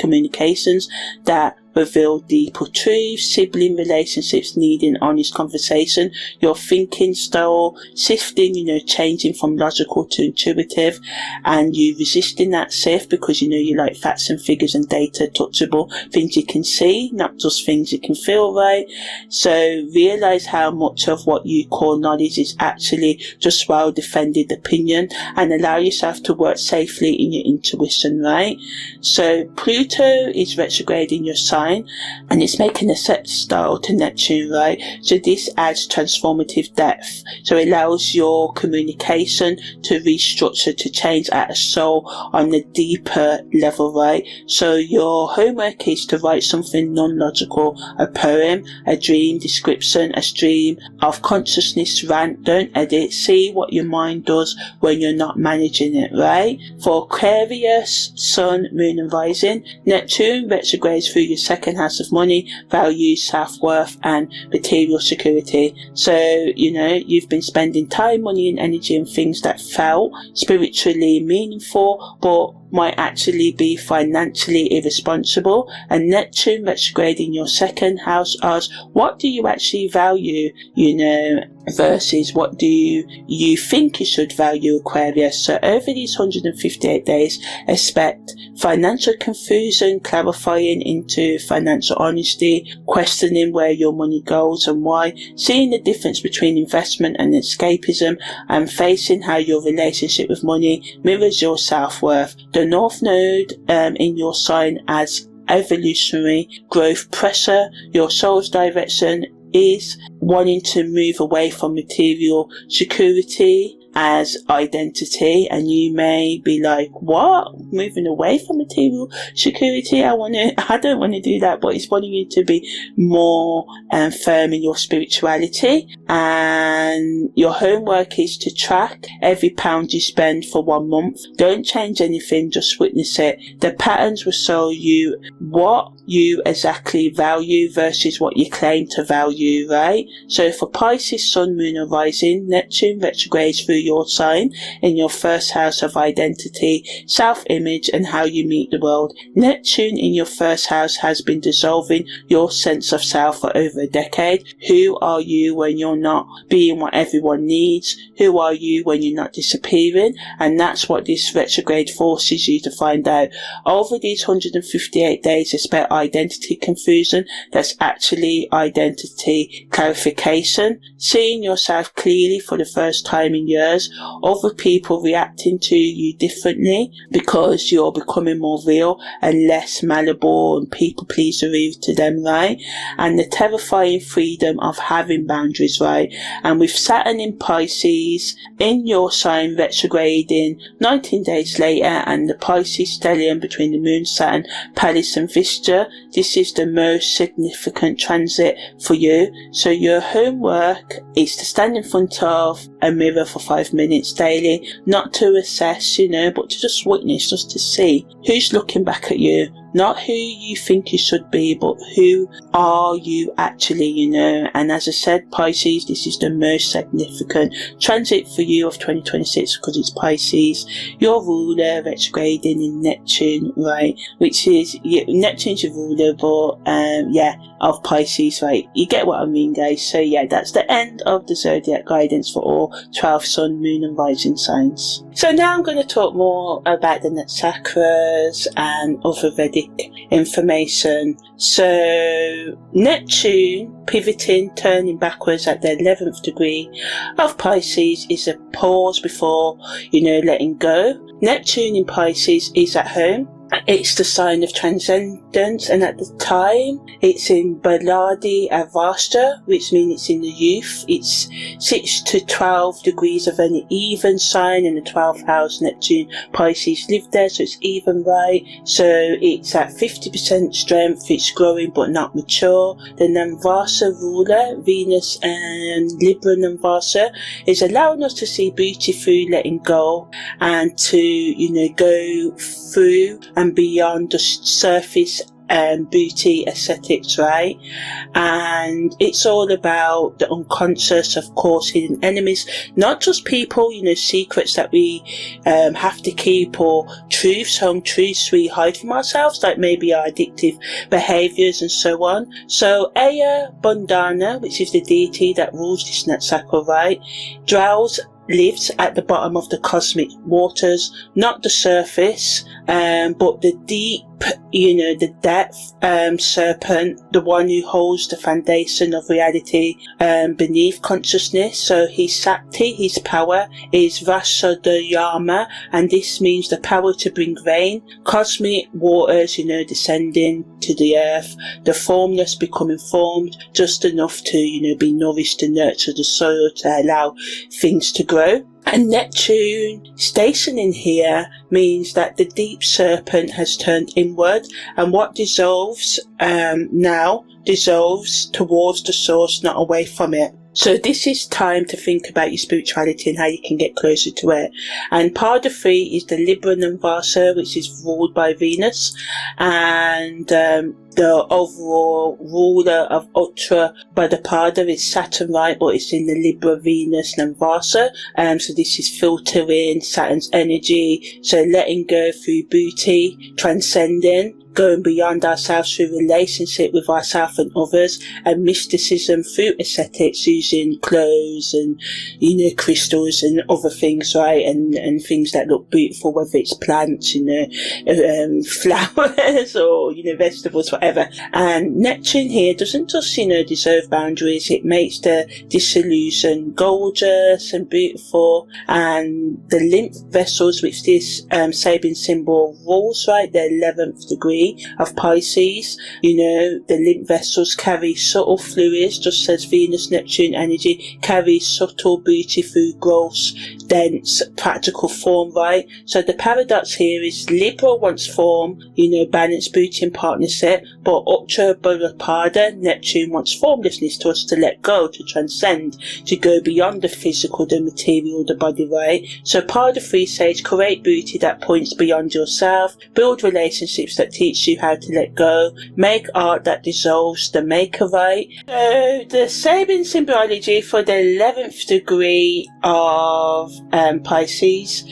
A: communications that reveal deeper truths, sibling relationships needing honest conversation, your thinking style shifting, you know, changing from logical to intuitive, and you resisting that shift because, you know, you like facts and figures and data, touchable, things you can see, not just things you can feel, right? So realize how much of what you call knowledge is actually just well defended opinion, and allow yourself to work safely in your intuition, right? So Pluto is retrograde in your sign, and it's making a set style to Neptune, right? So this adds transformative depth. So it allows your communication to restructure, to change at a soul on a deeper level, right? So your homework is to write something non-logical, a poem, a dream description, a stream of consciousness rant. Don't edit. See what your mind does when you're not managing it, right? For Aquarius, Sun, Moon and Rising, Neptune retrogrades through your 2nd house of money, values, self-worth and material security. So, you know, you've been spending time, money and energy on things that felt spiritually meaningful but might actually be financially irresponsible. And Neptune retrograde in your 2nd house asks, what do you actually value, you know, versus what do you think you should value, Aquarius. So over these 158 days, expect financial confusion, clarifying into financial honesty, questioning where your money goes and why, seeing the difference between investment and escapism, and facing how your relationship with money mirrors your self-worth. The North Node in your sign as evolutionary growth pressure. Your soul's direction is wanting to move away from material security as identity, and you may be like, what, moving away from material security? I don't want to do that, but it's wanting you to be more firm in your spirituality. And your homework is to track every pound you spend for 1 month. Don't change anything, just witness it. The patterns will show you what you exactly value versus what you claim to value, right? So for Pisces, Sun, Moon and Rising, Neptune retrogrades through your sign in your 1st house of identity, self-image and how you meet the world. Neptune in your 1st house has been dissolving your sense of self for over a decade. Who are you when you're not being what everyone needs? Who are you when you're not disappearing? And that's what this retrograde forces you to find out. Over these 158 days, expect identity confusion. That's actually identity clarification. Seeing yourself clearly for the first time in years. Other people reacting to you differently because you're becoming more real and less malleable and people pleasery to them, right? And the terrifying freedom of having boundaries, right? And with Saturn in Pisces in your sign retrograding 19 days later, and the Pisces stellium between the Moon, Saturn, Pallas and Vista, this is the most significant transit for you. So your homework is to stand in front of a mirror for 5 5 minutes daily, not to assess, but to just witness, just to see who's looking back at you. Not who you think you should be, but who are you actually, And as I said, Pisces, this is the most significant transit for you of 2026 because it's Pisces. Your ruler retrograding in Neptune, right? Which is, Neptune's your ruler, but, of Pisces, right? You get what I mean, guys. So, that's the end of the zodiac guidance for all 12 sun, moon, and rising signs. So now I'm going to talk more about the Natsakras and other Vedic information. So Neptune pivoting, turning backwards at the 11th degree of Pisces is a pause before, letting go. Neptune in Pisces is at home. It's the sign of transcendence, and at the time it's in Baladi Avastra, which means it's in the youth. It's 6 to 12 degrees of an even sign, in the 12th house Neptune Pisces live there, so it's even, right? So it's at 50% strength, it's growing but not mature. The Namvasa ruler, Venus and Libra Namvasa, is allowing us to see beauty through letting go, and to go through and beyond the surface beauty aesthetics, right? And it's all about the unconscious, of course, hidden enemies, not just people, secrets that we have to keep, or truths, home truths we hide from ourselves, like maybe our addictive behaviors and so on. So Aya Bandhana, which is the deity that rules this Natsakra, right, lives at the bottom of the cosmic waters, not the surface, but the deep, the depth serpent, the one who holds the foundation of reality beneath consciousness. So his Sakti, his power, is Vasudayama, and this means the power to bring rain, cosmic waters, descending to the earth, the formless becoming formed, just enough to, be nourished to nurture the soil to allow things to grow. And Neptune stationing here means that the deep serpent has turned inward, and what dissolves now dissolves towards the source, not away from it. So this is time to think about your spirituality and how you can get closer to it. And Pada 3 is the Libra Namvasa, which is ruled by Venus, and the overall ruler of Uttara Bhadrapada is Saturn, right, but it's in the Libra Venus Namvasa. So this is filtering Saturn's energy, so letting go through beauty, transcending, going beyond ourselves through relationship with ourselves and others, and mysticism through aesthetics, using clothes and crystals and other things, right, and things that look beautiful, whether it's plants, flowers or vegetables, whatever. And Neptune here doesn't just dissolve boundaries, it makes the disillusion gorgeous and beautiful. And the lymph vessels, which this Sabian symbol rules, right, the 11th degree of Pisces, the lymph vessels carry subtle fluids, just as Venus Neptune energy carries subtle beauty through gross, dense, practical form, right? So the paradox here is Libra wants form, balance, beauty and partnership, but Uttara Bhadrapada, Neptune wants formlessness, to us to let go, to transcend, to go beyond the physical, the material, the body, right? So Pada 3 says create beauty that points beyond yourself, build relationships that teach you how to let go, make art that dissolves the maker, right? So the Sabian symbology for the 11th degree of Pisces,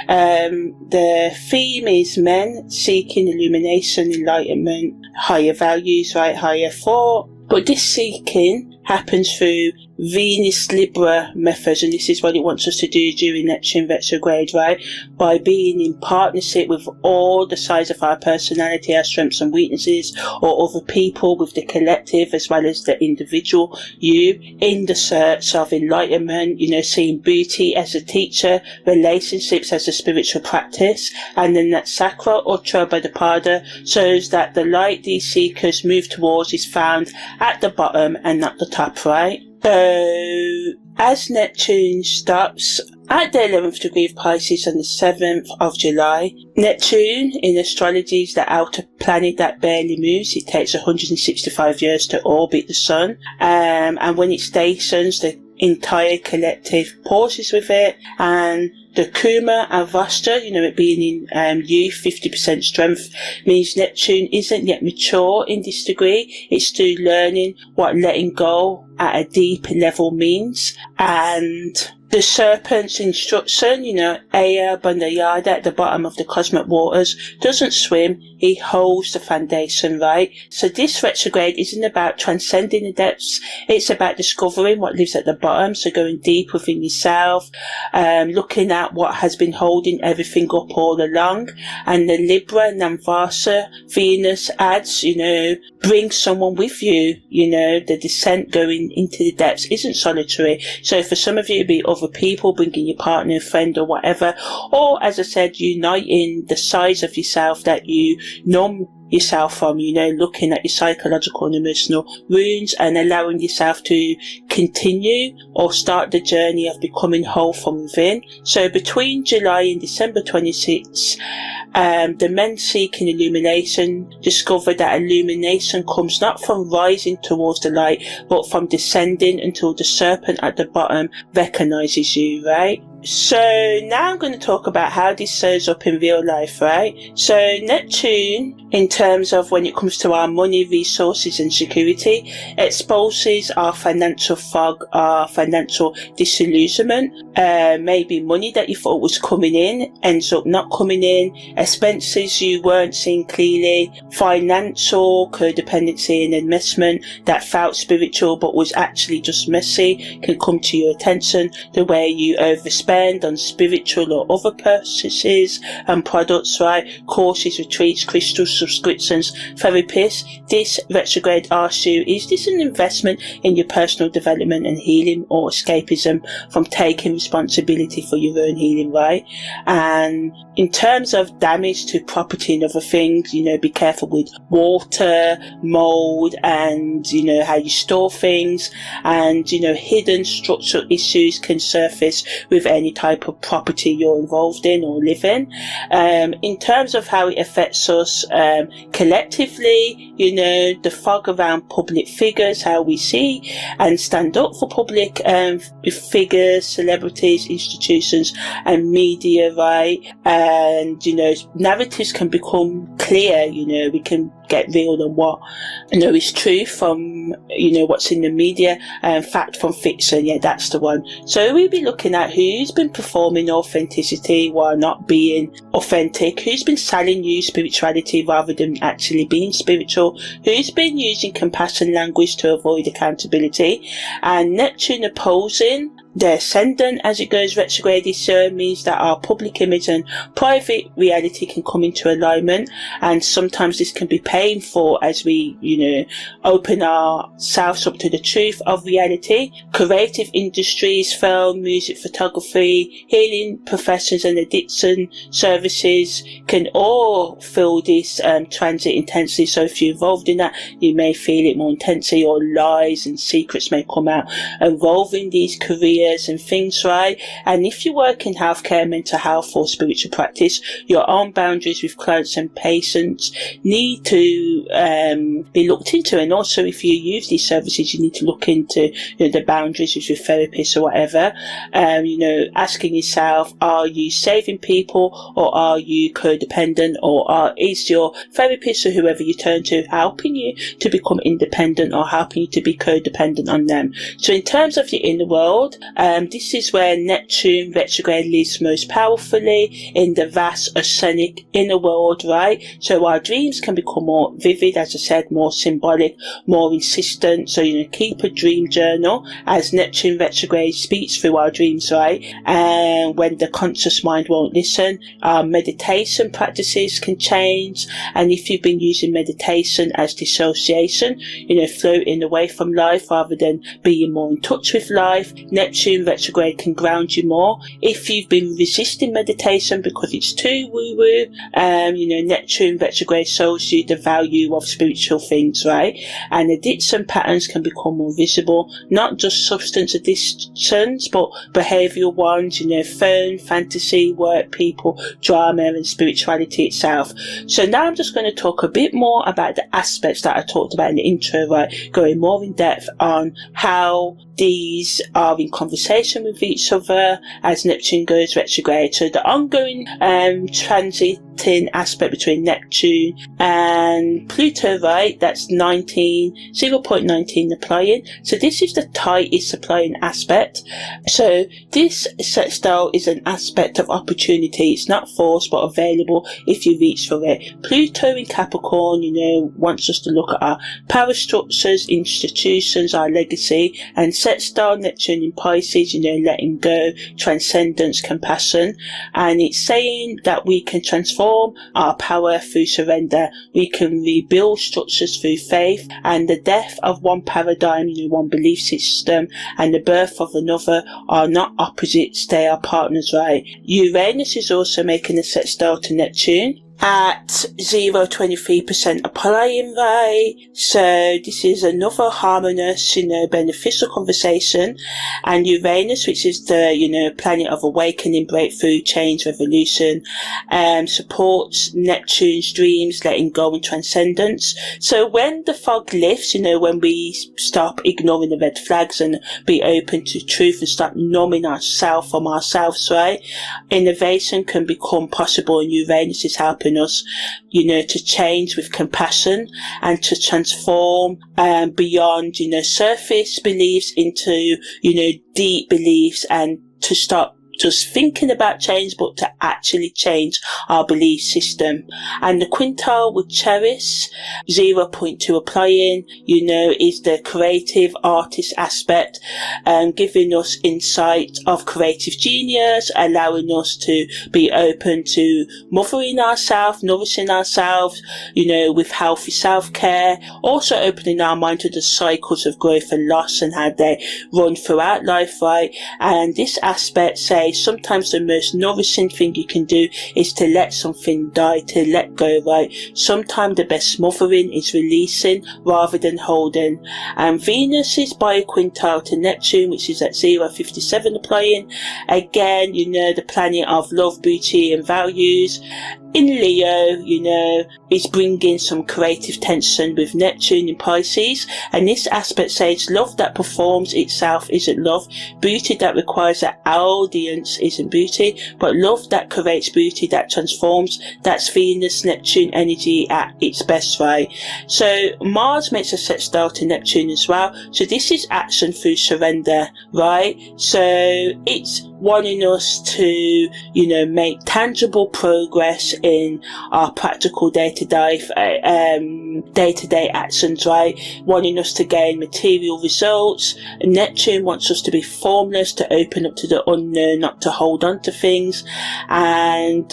A: the theme is men seeking illumination, enlightenment, higher values, right, higher thought. But this seeking happens through Venus Libra methods, and this is what it wants us to do during Neptune retrograde, right? By being in partnership with all the sides of our personality, our strengths and weaknesses, or other people, with the collective as well as the individual you, in the search of enlightenment, seeing beauty as a teacher, relationships as a spiritual practice, and then that Sakra Uttara Bhadrapada shows that the light these seekers move towards is found at the bottom and not the top, right? So, as Neptune stops at the 11th degree of Pisces on the 7th of July, Neptune in astrology is the outer planet that barely moves. It takes 165 years to orbit the sun, and when it stations, the entire collective pauses with it. And the Kuma and Vasta, it being in youth, 50% strength, means Neptune isn't yet mature in this degree. It's still learning what letting go at a deep level means. And the serpent's instruction, Aya Bandayada at the bottom of the cosmic waters, doesn't swim, he holds the foundation, right? So this retrograde isn't about transcending the depths, it's about discovering what lives at the bottom, so going deep within yourself, looking at what has been holding everything up all along. And the Libra and Namvasa Venus adds, bring someone with you, the descent going into the depths isn't solitary. So for some of you, it'd be other people, bringing your partner, a friend or whatever, or as I said, uniting the sides of yourself that you numb yourself from, looking at your psychological and emotional wounds and allowing yourself to continue or start the journey of becoming whole from within. So between July and December 26, the men seeking illumination discover that illumination comes not from rising towards the light, but from descending until the serpent at the bottom recognizes you, right? So now I'm going to talk about how this shows up in real life, right? So Neptune, in terms of when it comes to our money, resources and security, exposes our financial fog, our financial disillusionment. Maybe money that you thought was coming in ends up not coming in, expenses you weren't seeing clearly, financial codependency and investment that felt spiritual but was actually just messy can come to your attention, the way you overspend on spiritual or other purchases and products, right? Courses, retreats, crystals, subscriptions, therapists. This retrograde asks you, is this an investment in your personal development and healing, or escapism from taking responsibility for your own healing, right? And in terms of damage to property and other things, be careful with water, mold, and how you store things. And hidden structural issues can surface with any type of property you're involved in or live in. In terms of how it affects us collectively, the fog around public figures, how we see and stand up for public figures, celebrities, institutions and media, right? And narratives can become clear, we can get real on what is true from what's in the media, and fact from fiction. Yeah, that's the one. So we'll be looking at who's been performing authenticity while not being authentic, who's been selling you spirituality rather than actually being spiritual, who's been using compassion language to avoid accountability. And Neptune opposing the ascendant as it goes retrograde this year means that our public image and private reality can come into alignment, and sometimes this can be painful as we open ourselves up to the truth of reality. Creative industries, film, music, photography, healing professions and addiction services can all feel this transit intensely. So if you're involved in that, you may feel it more intensely, or lies and secrets may come out involving these careers and things, right? And if you work in healthcare, mental health or spiritual practice, your own boundaries with clients and patients need to be looked into. And also if you use these services, you need to look into the boundaries with your therapist or whatever. Asking yourself, are you saving people, or are you codependent, or is your therapist or whoever you turn to helping you to become independent or helping you to be codependent on them? So in terms of your inner world, this is where Neptune retrograde lives most powerfully, in the vast oceanic inner world, right? So our dreams can become more vivid, as I said, more symbolic, more insistent. So keep a dream journal, as Neptune retrograde speaks through our dreams, right? And when the conscious mind won't listen, our meditation practices can change. And if you've been using meditation as dissociation, floating away from life rather than being more in touch with life, Neptune Neptune retrograde can ground you more. If you've been resisting meditation because it's too woo-woo, Neptune retrograde shows you the value of spiritual things, right? And addiction patterns can become more visible, not just substance addictions, but behavioural ones, phone, fantasy, work, people, drama, and spirituality itself. So now I'm just going to talk a bit more about the aspects that I talked about in the intro, right? Going more in depth on how these are in conversation with each other as Neptune goes retrograde. So the ongoing transiting aspect between Neptune and Pluto, right? That's 0.19 applying. So this is the tightest applying aspect. So this sextile is an aspect of opportunity. It's not forced but available if you reach for it. Pluto in Capricorn, wants us to look at our power structures, institutions, our legacy, and sextile Neptune in Pisces, letting go, transcendence, compassion. And it's saying that we can transform our power through surrender. We can rebuild structures through faith, and the death of one paradigm, one belief system, and the birth of another are not opposites, they are partners, right? Uranus is also making a sextile to Neptune at 0.23% applying, right? So this is another harmonious, beneficial conversation. And Uranus, which is the, planet of awakening, breakthrough, change, revolution, supports Neptune's dreams, letting go and transcendence. So when the fog lifts, when we stop ignoring the red flags and be open to truth and stop numbing ourselves from ourselves, right? Innovation can become possible, and Uranus is helping us, to change with compassion and to transform beyond, surface beliefs into, deep beliefs, and to stop just thinking about change, but to actually change our belief system. And the quintile with Charis, 0.2 applying, is the creative artist aspect, giving us insight of creative genius, allowing us to be open to mothering ourselves, nourishing ourselves, with healthy self-care, also opening our mind to the cycles of growth and loss and how they run throughout life, right? And this aspect says sometimes the most nourishing thing you can do is to let something die, to let go, right? Sometimes the best smothering is releasing rather than holding. And Venus is biquintile to Neptune, which is at 0.57 applying. Again, the planet of love, beauty, and values. In Leo, is bringing some creative tension with Neptune in Pisces, and this aspect says love that performs itself isn't love, beauty that requires an audience isn't beauty, but love that creates beauty that transforms, that's Venus Neptune energy at its best, right? So Mars makes a sextile to Neptune as well, so this is action through surrender, right? So it's wanting us to, make tangible progress in our practical day-to-day actions, right? Wanting us to gain material results. Neptune wants us to be formless, to open up to the unknown, not to hold on to things, and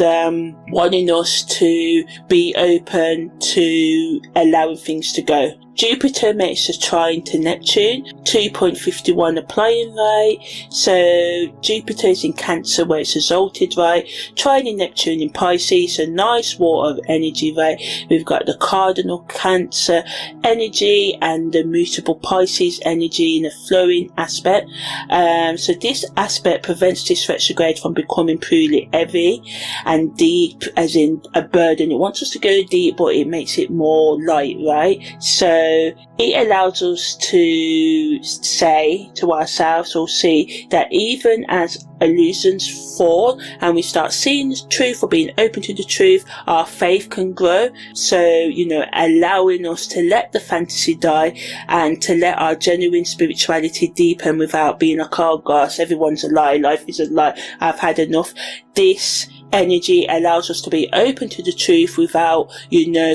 A: wanting us to be open to allowing things to go. Jupiter makes a trine to Neptune, 2.51 applying, right? So Jupiter is in Cancer where it's exalted, right? Trining Neptune in Pisces, a nice water of energy, right? We've got the cardinal Cancer energy and the mutable Pisces energy in a flowing aspect. So this aspect prevents this retrograde from becoming purely heavy and deep, as in a burden. It wants us to go deep, but it makes it more light, right? So it allows us to say to ourselves or see that even as illusions fall and we start seeing the truth or being open to the truth, our faith can grow. So, allowing us to let the fantasy die and to let our genuine spirituality deepen without being like, oh gosh, everyone's a lie, life is a lie, I've had enough. This energy allows us to be open to the truth without,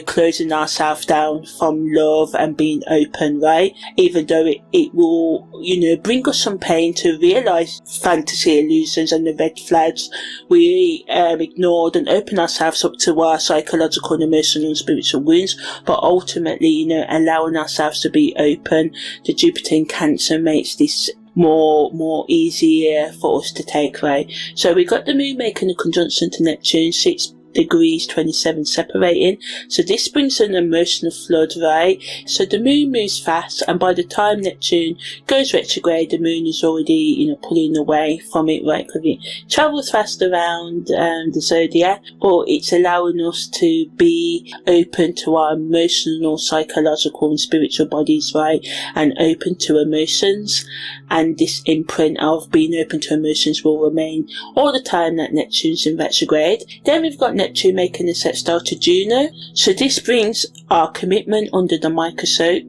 A: closing ourselves down from love and being open, right? Even though it will, bring us some pain to realize fantasy illusions and the red flags we ignored, and open ourselves up to our psychological and emotional and spiritual wounds, but ultimately, allowing ourselves to be open. The Jupiter in Cancer makes this more easier for us to take, right? So we got the moon making a conjunction to Neptune, 6 degrees 27 separating, so this brings an emotional flood, right? So the moon moves fast, and by the time Neptune goes retrograde, the moon is already, pulling away from it, right? Because it travels fast around the zodiac, but it's allowing us to be open to our emotional, psychological and spiritual bodies, right? And open to emotions, and this imprint of being open to emotions will remain all the time that Neptune's in retrograde. Then we've got Neptune making a sextile to Juno, so this brings our commitment under the microscope,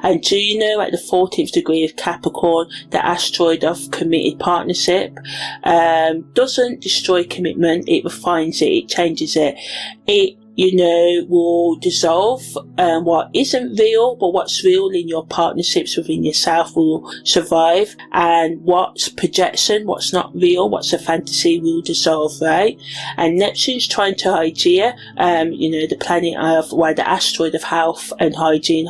A: and Juno at the 14th degree of Capricorn, the asteroid of committed partnership, doesn't destroy commitment, it refines it, it changes it. It will dissolve what isn't real, but what's real in your partnerships within yourself will survive, and what's projection, what's not real, what's a fantasy will dissolve, right? And Neptune's trying to Hygeia, the planet of, the asteroid of health and hygiene,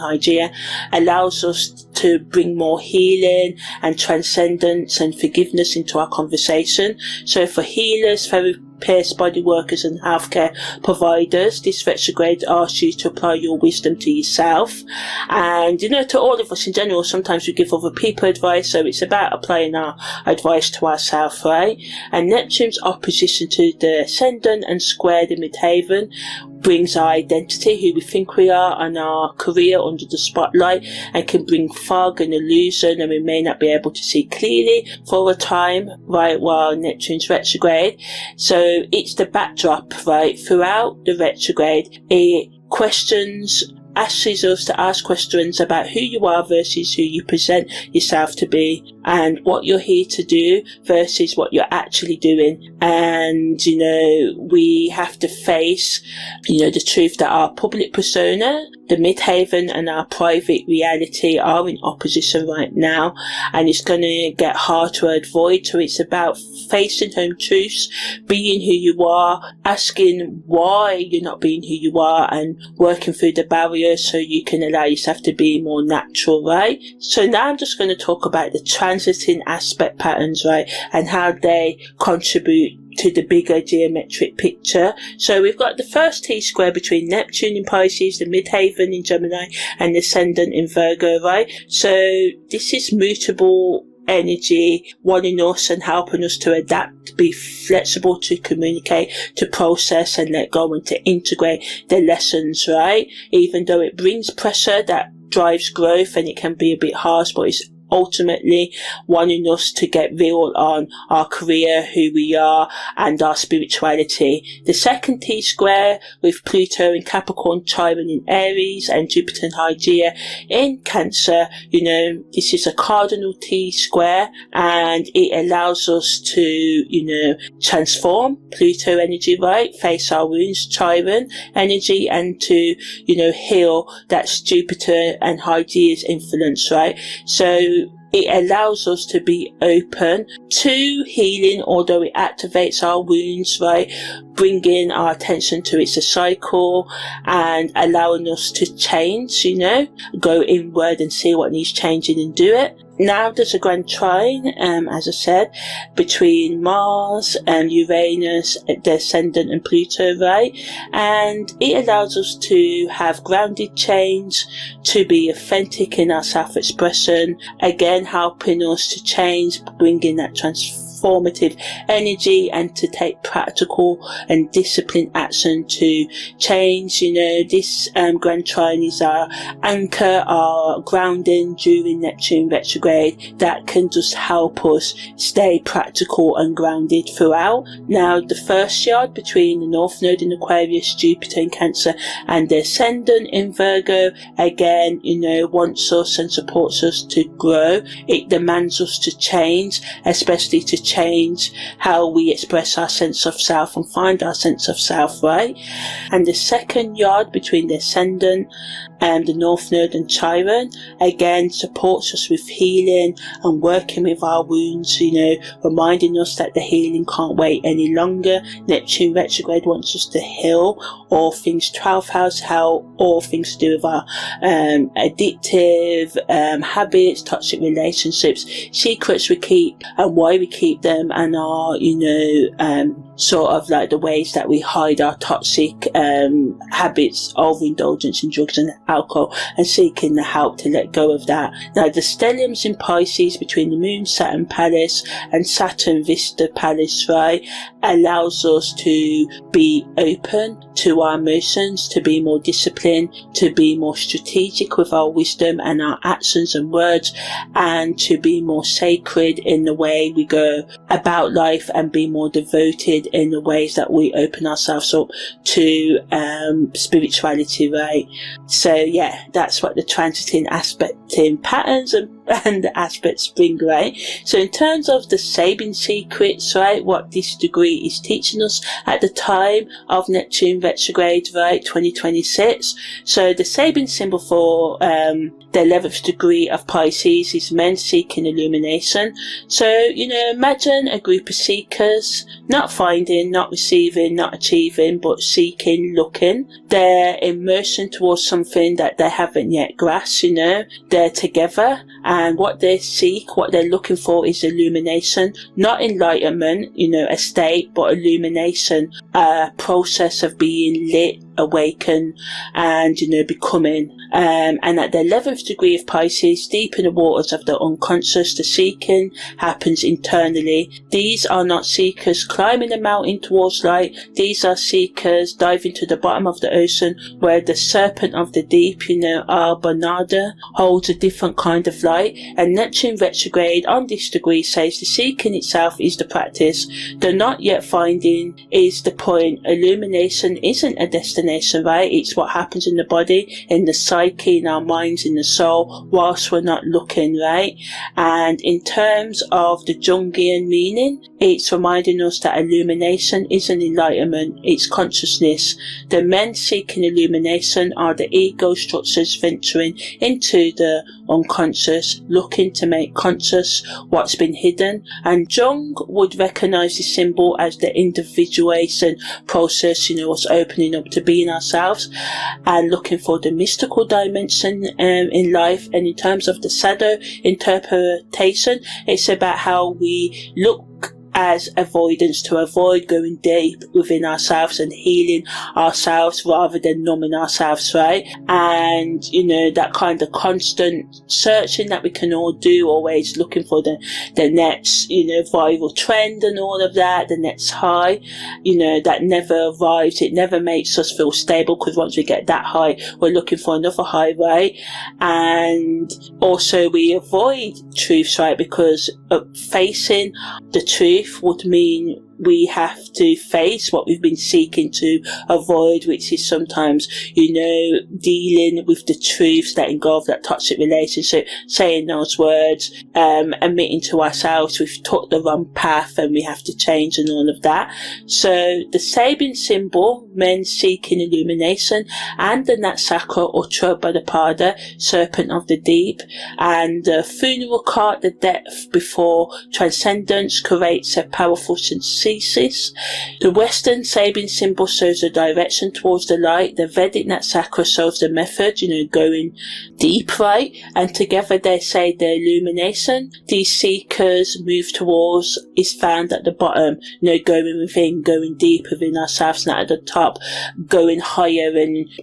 A: allows us to bring more healing and transcendence and forgiveness into our conversation. So for healers, therapists, body workers and healthcare providers, this retrograde asks you to apply your wisdom to yourself, and to all of us in general. Sometimes we give other people advice, so it's about applying our advice to ourselves, right? And Neptune's opposition to the ascendant and square the midheaven brings our identity, who we think we are, and our career under the spotlight, and can bring fog and illusion, and we may not be able to see clearly for a time, right, while Neptune's retrograde. So it's the backdrop, right, throughout the retrograde. It asks us to ask questions about who you are versus who you present yourself to be, and what you're here to do versus what you're actually doing. And we have to face the truth that our public persona, the midheaven, and our private reality are in opposition right now, and it's going to get hard to avoid. So it's about facing home truths, being who you are, asking why you're not being who you are, and working through the barriers so you can allow yourself to be more natural, right? So now I'm just going to talk about the transiting aspect patterns, right, and how they contribute to the bigger geometric picture. So we've got the first T-square between Neptune in Pisces, the midheaven in Gemini, and the ascendant in Virgo, right? So this is mutable energy wanting us and helping us to adapt, be flexible, to communicate, to process and let go, and to integrate the lessons, right? Even though it brings pressure that drives growth, and it can be a bit harsh, but it's ultimately wanting us to get real on our career, who we are, and our spirituality. The second T-square with Pluto in Capricorn, Chiron in Aries, and Jupiter and Hygeia in Cancer, this is a cardinal T-square, and it allows us to, transform, Pluto energy, right, face our wounds, Chiron energy, and to, heal, that's Jupiter and Hygeia's influence, right? So it allows us to be open to healing, although it activates our wounds, right? Bringing our attention to it's a cycle, and allowing us to change, go inward and see what needs changing and do it. Now there's a grand trine, as I said, between Mars and Uranus, the ascendant, and Pluto, right? And it allows us to have grounded change, to be authentic in our self-expression, again helping us to change, bringing that transformative energy, and to take practical and disciplined action to change. This grand trine is our anchor, our grounding during Neptune retrograde, that can just help us stay practical and grounded throughout. Now the first yard between the North Node in Aquarius, Jupiter in Cancer, and the ascendant in Virgo, again, wants us and supports us to grow. It demands us to change, especially to change how we express our sense of self and find our sense of self, right? And the second yard between the ascendant and the North Node and Chiron, again, supports us with healing and working with our wounds, reminding us that the healing can't wait any longer. Neptune Retrograde wants us to heal all things 12th house health, all things to do with our addictive habits, toxic relationships, secrets we keep and why we keep them, and our, sort of like the ways that we hide our toxic habits, overindulgence in drugs and alcohol, and seeking the help to let go of that. Now, the stelliums in Pisces between the Moon Saturn Palace and Saturn Vista Palace, right, allows us to be open to our emotions, to be more disciplined, to be more strategic with our wisdom and our actions and words, and to be more sacred in the way we go about life, and be more devoted in the ways that we open ourselves up to spirituality, right? So yeah, that's what the transiting aspecting patterns and the aspects bring, right? So in terms of the Sabian secrets, right, what this degree is teaching us at the time of Neptune retrograde, right, 2026. So the Sabian symbol for the 11th degree of Pisces is men seeking illumination. So, imagine a group of seekers, not finding, not receiving, not achieving, but seeking, looking. They're immersing towards something that they haven't yet grasped, they're together, and what they seek, what they're looking for is illumination, not enlightenment, a state, but illumination, a process of being lit, awaken, and becoming. And at the 11th degree of Pisces, deep in the waters of the unconscious, the seeking happens internally. These are not seekers climbing a mountain towards light. These are seekers diving to the bottom of the ocean, where the serpent of the deep, Bhadrapada, holds a different kind of light. And Neptune retrograde on this degree says the seeking itself is the practice. The not yet finding is the point. Illumination isn't a destination, right? It's what happens in the body, in the psyche, in our minds, in the soul, whilst we're not looking, right? And in terms of the Jungian meaning, it's reminding us that illumination isn't enlightenment, it's consciousness. The men seeking illumination are the ego structures venturing into the unconscious, looking to make conscious what's been hidden. And Jung would recognize this symbol as the individuation process, us opening up to being ourselves and looking for the mystical dimension in life. And in terms of the shadow interpretation, it's about how we look as avoidance, to avoid going deep within ourselves and healing ourselves rather than numbing ourselves, right? And that kind of constant searching that we can all do, always looking for the next viral trend and all of that, the next high, that never arrives. It never makes us feel stable, because once we get that high, we're looking for another high, right? And also we avoid truths, right? Because facing the truth would mean we have to face what we've been seeking to avoid, which is sometimes, dealing with the truths that involve that toxic relationship, saying those words, admitting to ourselves we've took the wrong path and we have to change and all of that. So the Sabian symbol, men seeking illumination, and the Natsakra or Bhadrapada, serpent of the deep, and the funeral card, the death before transcendence, creates a powerful synthesis. The Western Sabian symbol shows the direction towards the light. The Vedic Natsakra shows the method, going deep, right? And together they say the illumination these seekers move towards is found at the bottom, going within, going deep within ourselves, not at the top, going higher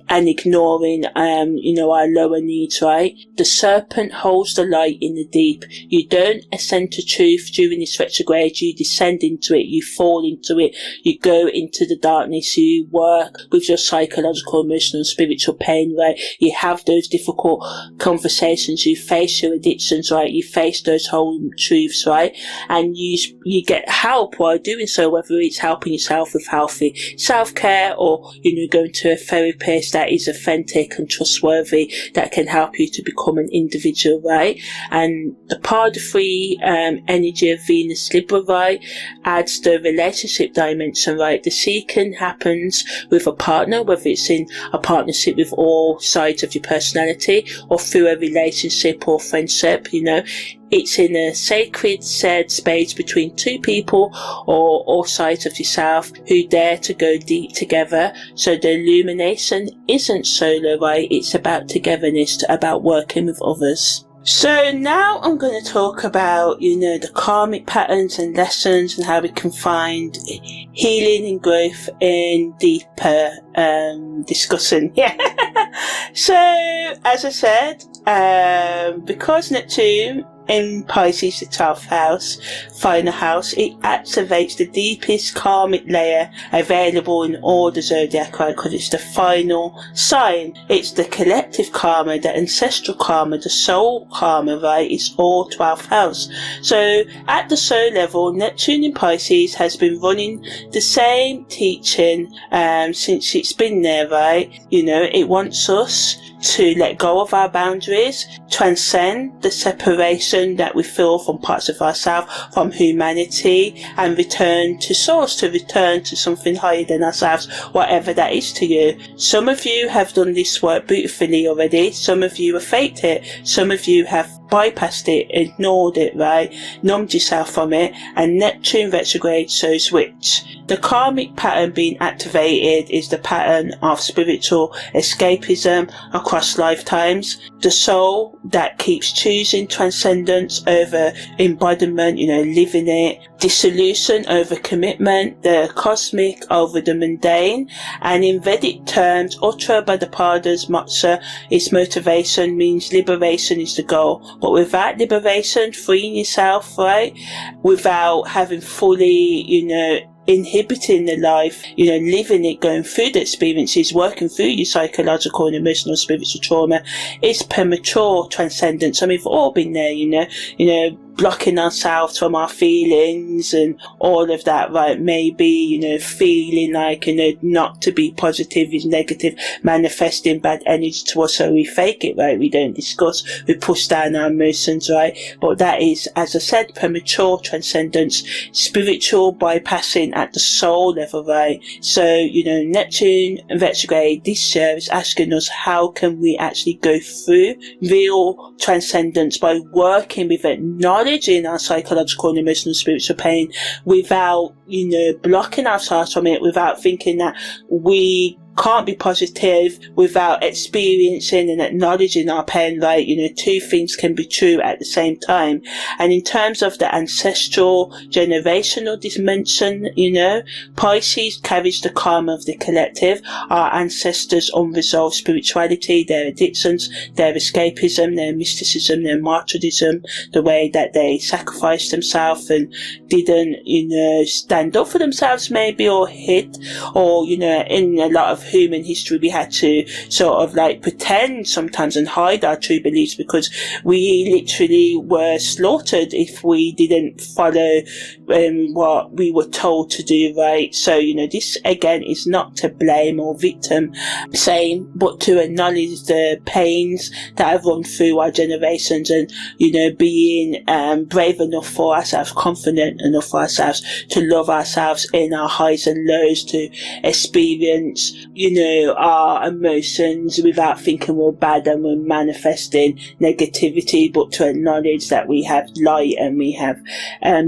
A: and ignoring, our lower needs, right? The serpent holds the light in the deep. You don't ascend to truth during this retrograde, you descend into it, you fall into it, you go into the darkness, you work with your psychological, emotional and spiritual pain, right? You have those difficult conversations, you face your addictions, right? You face those whole truths, right? And you get help while doing so, whether it's helping yourself with healthy self-care, or, you know, going to a therapist that is authentic and trustworthy, that can help you to become an individual, right? And the part 3 energy of Venus Libra, right, adds the relationship dimension, right? The seeking happens with a partner, whether it's in a partnership with all sides of your personality, or through a relationship or friendship, you know. It's in a sacred, shared space between two people or all sides of yourself who dare to go deep together. So the illumination isn't solo, right? It's about togetherness, about working with others. So now I'm going to talk about, you know, the karmic patterns and lessons, and how we can find healing and growth in deeper discussion. Yeah. So, as I said, because Neptune in Pisces, the 12th house, final house, it activates the deepest karmic layer available in all the zodiac, right? Because it's the final sign. It's the collective karma, the ancestral karma, the soul karma, right? It's all 12th house. So at the soul level, Neptune in Pisces has been running the same teaching since it's been there, right? You know, it wants us to let go of our boundaries, transcend the separation that we feel from parts of ourselves, from humanity, and return to source, to return to something higher than ourselves, whatever that is to you. Some of you have done this work beautifully already. Some of you have faked it. Some of you have bypassed it, ignored it, right? Numbed yourself from it. And Neptune retrograde shows which. The karmic pattern being activated is the pattern of spiritual escapism across lifetimes. The soul that keeps choosing transcendence over embodiment, you know, living it. Dissolution over commitment. The cosmic over the mundane. And in Vedic terms, Uttara Bhadrapada's moksha, its motivation means liberation is the goal. But without liberation, freeing yourself, right? Without having fully, you know, inhibiting the life, you know, living it, going through the experiences, working through your psychological and emotional spiritual trauma, it's premature transcendence. I mean, we've all been there, you know, blocking ourselves from our feelings and all of that, right? Maybe, you know, feeling like, you know, not to be positive is negative, manifesting bad energy to us, so we fake it, right? We don't discuss, we push down our emotions, right? But that is, as I said, premature transcendence, spiritual bypassing at the soul level, right? So, you know, Neptune retrograde this year is asking us, how can we actually go through real transcendence by working with it, acknowledging our psychological and emotional spiritual pain, without, you know, blocking ourselves from it, without thinking that we can't be positive, without experiencing and acknowledging our pain, right? You know, two things can be true at the same time. And in terms of the ancestral generational dimension, you know, Pisces carries the karma of the collective, our ancestors' unresolved spirituality, their addictions, their escapism, their mysticism, their martyrdom, the way that they sacrificed themselves and didn't, you know, stand up for themselves maybe, or hid, or, you know, in a lot of human history we had to sort of like pretend sometimes and hide our true beliefs, because we literally were slaughtered if we didn't follow what we were told to do, right? So, you know, this again is not to blame or victim same, but to acknowledge the pains that have run through our generations, and, you know, being brave enough for ourselves, confident enough for ourselves to love ourselves in our highs and lows, to experience, you know, our emotions without thinking we're bad and we're manifesting negativity, but to acknowledge that we have light and we have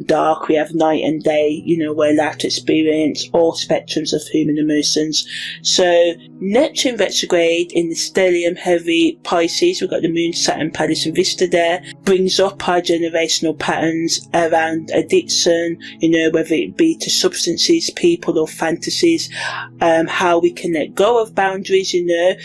A: dark, we have night and day, you know, we're allowed to experience all spectrums of human emotions. So Neptune retrograde in the stellium heavy Pisces, we've got the moon, Saturn, Pallas and Vista there, brings up our generational patterns around addiction, you know, whether it be to substances, people or fantasies, how we can let go of boundaries, you know,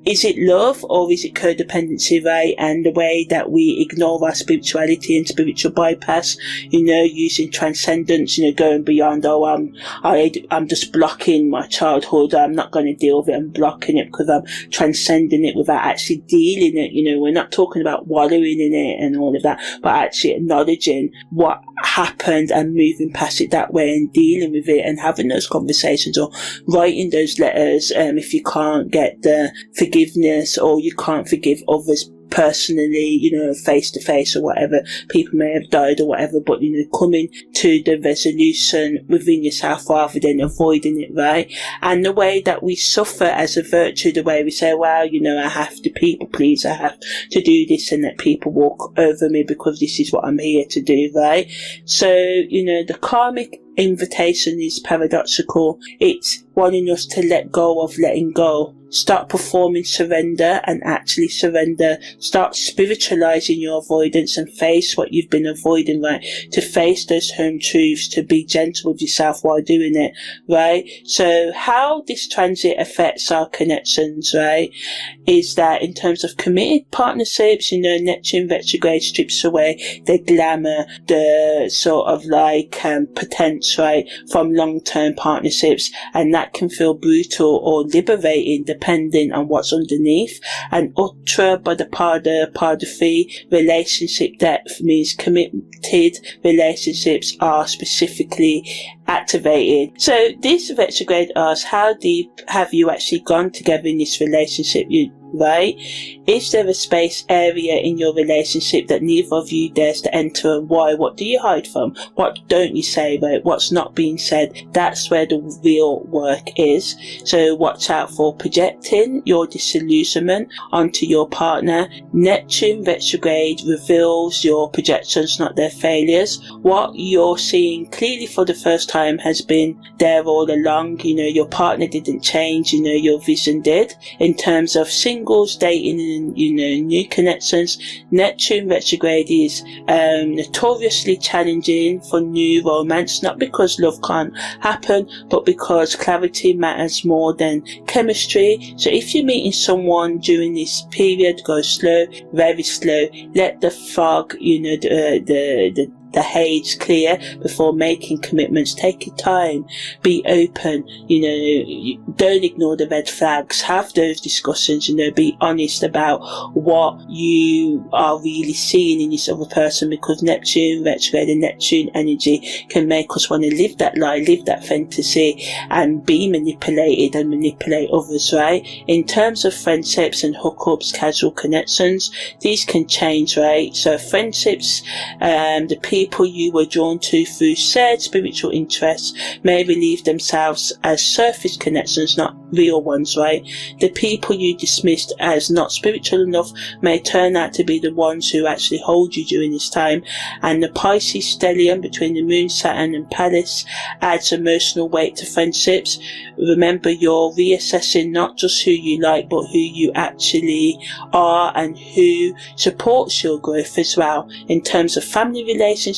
A: is it love or is it codependency, right? And the way that we ignore our spirituality and spiritual bypass, using transcendence, going beyond, I'm just blocking my childhood, I'm not going to deal with it, I'm blocking it because I'm transcending it without actually dealing it. We're not talking about wallowing in it and all of that, but actually acknowledging what happened and moving past it that way and dealing with it and having those conversations or writing those letters if you can't get the forgiveness or you can't forgive others personally, face to face or whatever, people may have died or whatever, but coming to the resolution within yourself rather than avoiding it, right? And the way that we suffer as a virtue, the way we say, well, I have to people please, I have to do this and let people walk over me because this is what I'm here to do, right? So, the karmic invitation is paradoxical. It's wanting us to let go of letting go. Start performing surrender and actually surrender. Start spiritualizing your avoidance and face what you've been avoiding, right? To face those home truths, to be gentle with yourself while doing it, right? So how this transit affects our connections, right, is that in terms of committed partnerships, Neptune retrograde strips away the glamour, the sort of pretense, right, from long-term partnerships, and that can feel brutal or liberating depending on what's underneath. And Uttara, Bhadrapada, relationship depth means committed relationships are specifically activated. So this retrograde asks, how deep have you actually gone together in this relationship? Right? Is there a space area in your relationship that neither of you dares to enter, and why? What do you hide from? What don't you say, right? What's not being said? That's where the real work is. So watch out for projecting your disillusionment onto your partner. Neptune retrograde reveals your projections, not their failures. What you're seeing clearly for the first time has been there all along. Your partner didn't change, your vision did. In terms of singles, dating, and new connections, Neptune retrograde is notoriously challenging for new romance, not because love can't happen, but because clarity matters more than chemistry. So if you're meeting someone during this period, go slow, very slow. Let the fog, the haze clear before making commitments. Take your time, be open, don't ignore the red flags, have those discussions, be honest about what you are really seeing in this other person, because Neptune retrograde and Neptune energy can make us want to live that lie, live that fantasy, and be manipulated and manipulate others, right? In terms of friendships and hookups, casual connections, these can change, right? So friendships, the people you were drawn to through shared spiritual interests may relieve themselves as surface connections, not real ones, right? The people you dismissed as not spiritual enough may turn out to be the ones who actually hold you during this time. And the Pisces stellium between the Moon, Saturn and Pallas adds emotional weight to friendships. Remember, you're reassessing not just who you like, but who you actually are and who supports your growth as well. In terms of family relationships,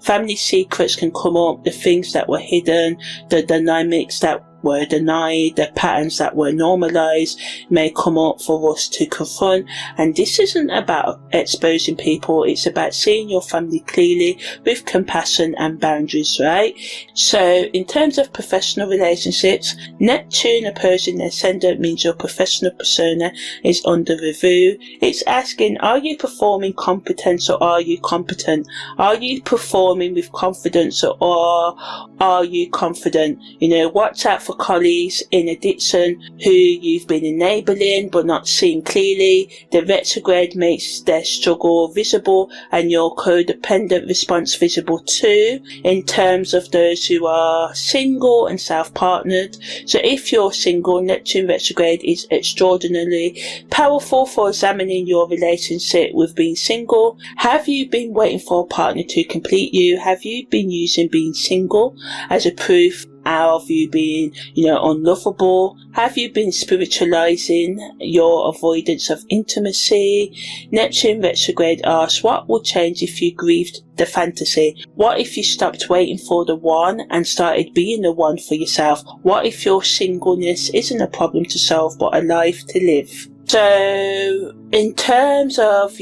A: family secrets can come up, the things that were hidden, the dynamics that were denied, the patterns that were normalized may come up for us to confront. And this isn't about exposing people, it's about seeing your family clearly with compassion and boundaries, right? So in terms of professional relationships, Neptune opposing the ascendant means your professional persona is under review. It's asking, are you performing competence or are you competent? Are you performing with confidence or are you confident? Watch out for colleagues in addiction who you've been enabling but not seeing clearly. The retrograde makes their struggle visible and your codependent response visible too, in terms of those who are single and self-partnered. So if you're single, Neptune retrograde is extraordinarily powerful for examining your relationship with being single. Have you been waiting for a partner to complete you? Have you been using being single as a proof Have you been, unlovable? Have you been spiritualizing your avoidance of intimacy? Neptune retrograde asks, what would change if you grieved the fantasy? What if you stopped waiting for the one and started being the one for yourself? What if your singleness isn't a problem to solve but a life to live? So, in terms of,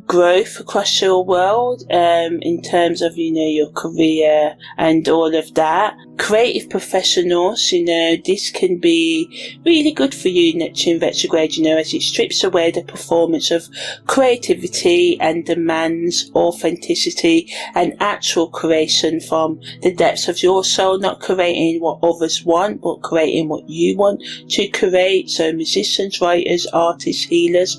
A: growth across your world, in terms of, your career and all of that, creative professionals, this can be really good for you, Neptune retrograde, as it strips away the performance of creativity and demands authenticity and actual creation from the depths of your soul, not creating what others want, but creating what you want to create. So musicians, writers, artists, healers,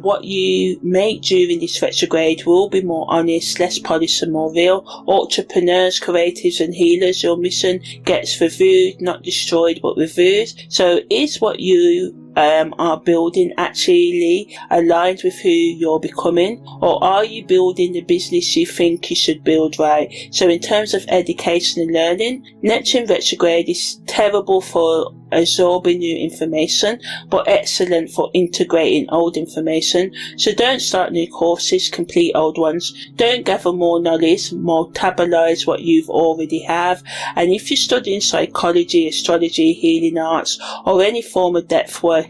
A: what you make during this retrograde will be more honest, less polished and more real. Entrepreneurs, creatives and healers, your mission gets reviewed, not destroyed but reviewed. So is what you are building actually aligned with who you're becoming, or are you building the business you think you should build, right? So in terms of education and learning, Neptune retrograde is terrible for absorbing new information but excellent for integrating old information. So don't start new courses, complete old ones. Don't gather more knowledge, metabolize what you've already have. And if you're studying psychology, astrology, healing arts or any form of depth work,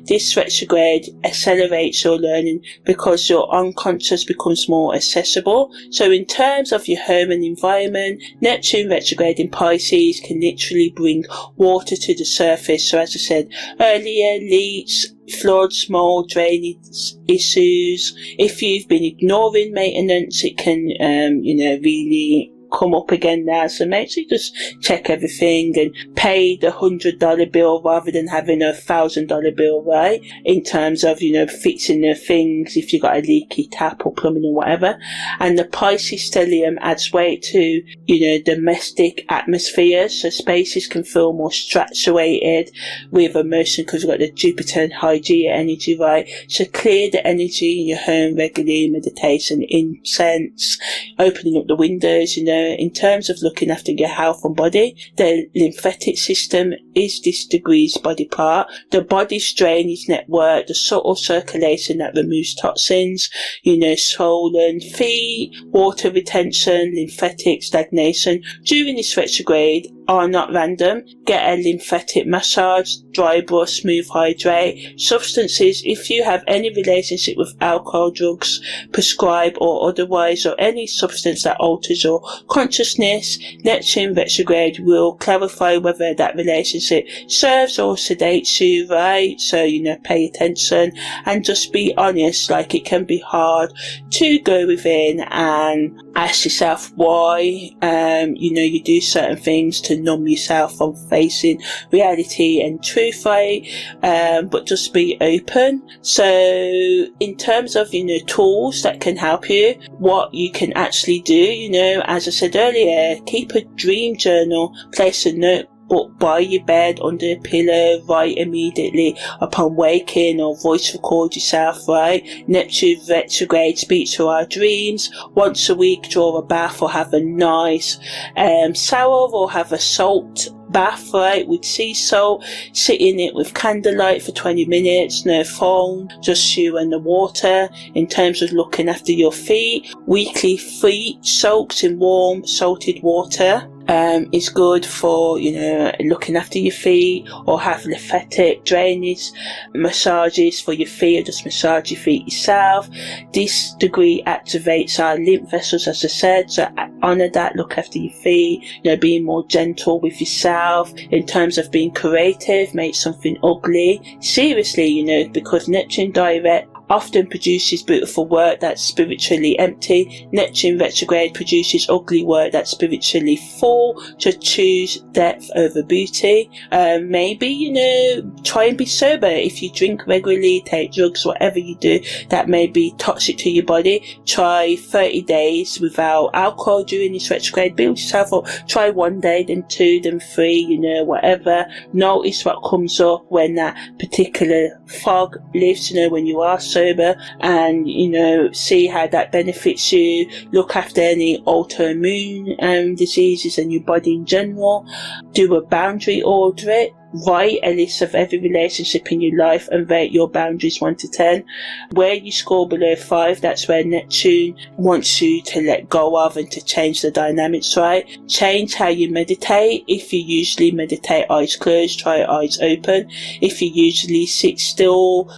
A: this retrograde accelerates your learning because your unconscious becomes more accessible. So in terms of your home and environment, Neptune retrograde in Pisces can literally bring water to the surface. So as I said earlier, leaks, floods, mold, drainage issues. If you've been ignoring maintenance, it can, really come up again now. So make sure you just check everything and pay the $100 bill rather than having a $1,000 bill, right? In terms of, fixing the things if you got a leaky tap or plumbing or whatever. And the Pisces stellium adds weight to, domestic atmospheres. So spaces can feel more saturated with emotion because we've got the Jupiter and Hygeia energy, right? So clear the energy in your home regularly, meditation, incense, opening up the windows, in terms of looking after your health and body. The lymphatic system is this degrees body part. The body's drainage network, the subtle circulation that removes toxins, swollen feet, water retention, lymphatic stagnation. During this retrograde are not random. Get a lymphatic massage, dry brush, smooth hydrate. Substances, if you have any relationship with alcohol, drugs, prescribed or otherwise, or any substance that alters your consciousness, Neptune retrograde will clarify whether that relationship serves or sedates you, right? So, pay attention and just be honest. Like, it can be hard to go within and ask yourself why, you do certain things to numb yourself from facing reality and truth, right? But just be open. So in terms of, tools that can help you, what you can actually do, as I said earlier, keep a dream journal, place a notebook by your bed, under a pillow, write immediately upon waking or voice record yourself, right? Neptune retrograde speaks to our dreams. Once a week, draw a bath or have a nice shower or have a salt bath, right, with sea salt. Sit in it with candlelight for 20 minutes, no phone, just you and the water. In terms of looking after your feet, weekly feet soaks in warm salted water is good for, looking after your feet, or have lymphatic drainage massages for your feet, or just massage your feet yourself. This degree activates our lymph vessels, as I said, so honor that, look after your feet, being more gentle with yourself. In terms of being creative, make something ugly seriously, because Neptune direct often produces beautiful work that's spiritually empty. Neptune retrograde produces ugly work that's spiritually full. To choose depth over beauty. Maybe, try and be sober. If you drink regularly, take drugs, whatever you do that may be toxic to your body, try 30 days without alcohol during this retrograde. Build yourself up. Try 1 day, then 2, then 3, whatever. Notice what comes up when that particular fog lifts, when you are sober, and see how that benefits you. Look after any autoimmune diseases in your body in general. Do a boundary audit. Write a list of every relationship in your life and rate your boundaries 1 to 10. Where you score below 5, that's where Neptune wants you to let go of and to change the dynamics, right? Change how you meditate. If you usually meditate eyes closed, try eyes open. If you usually sit still,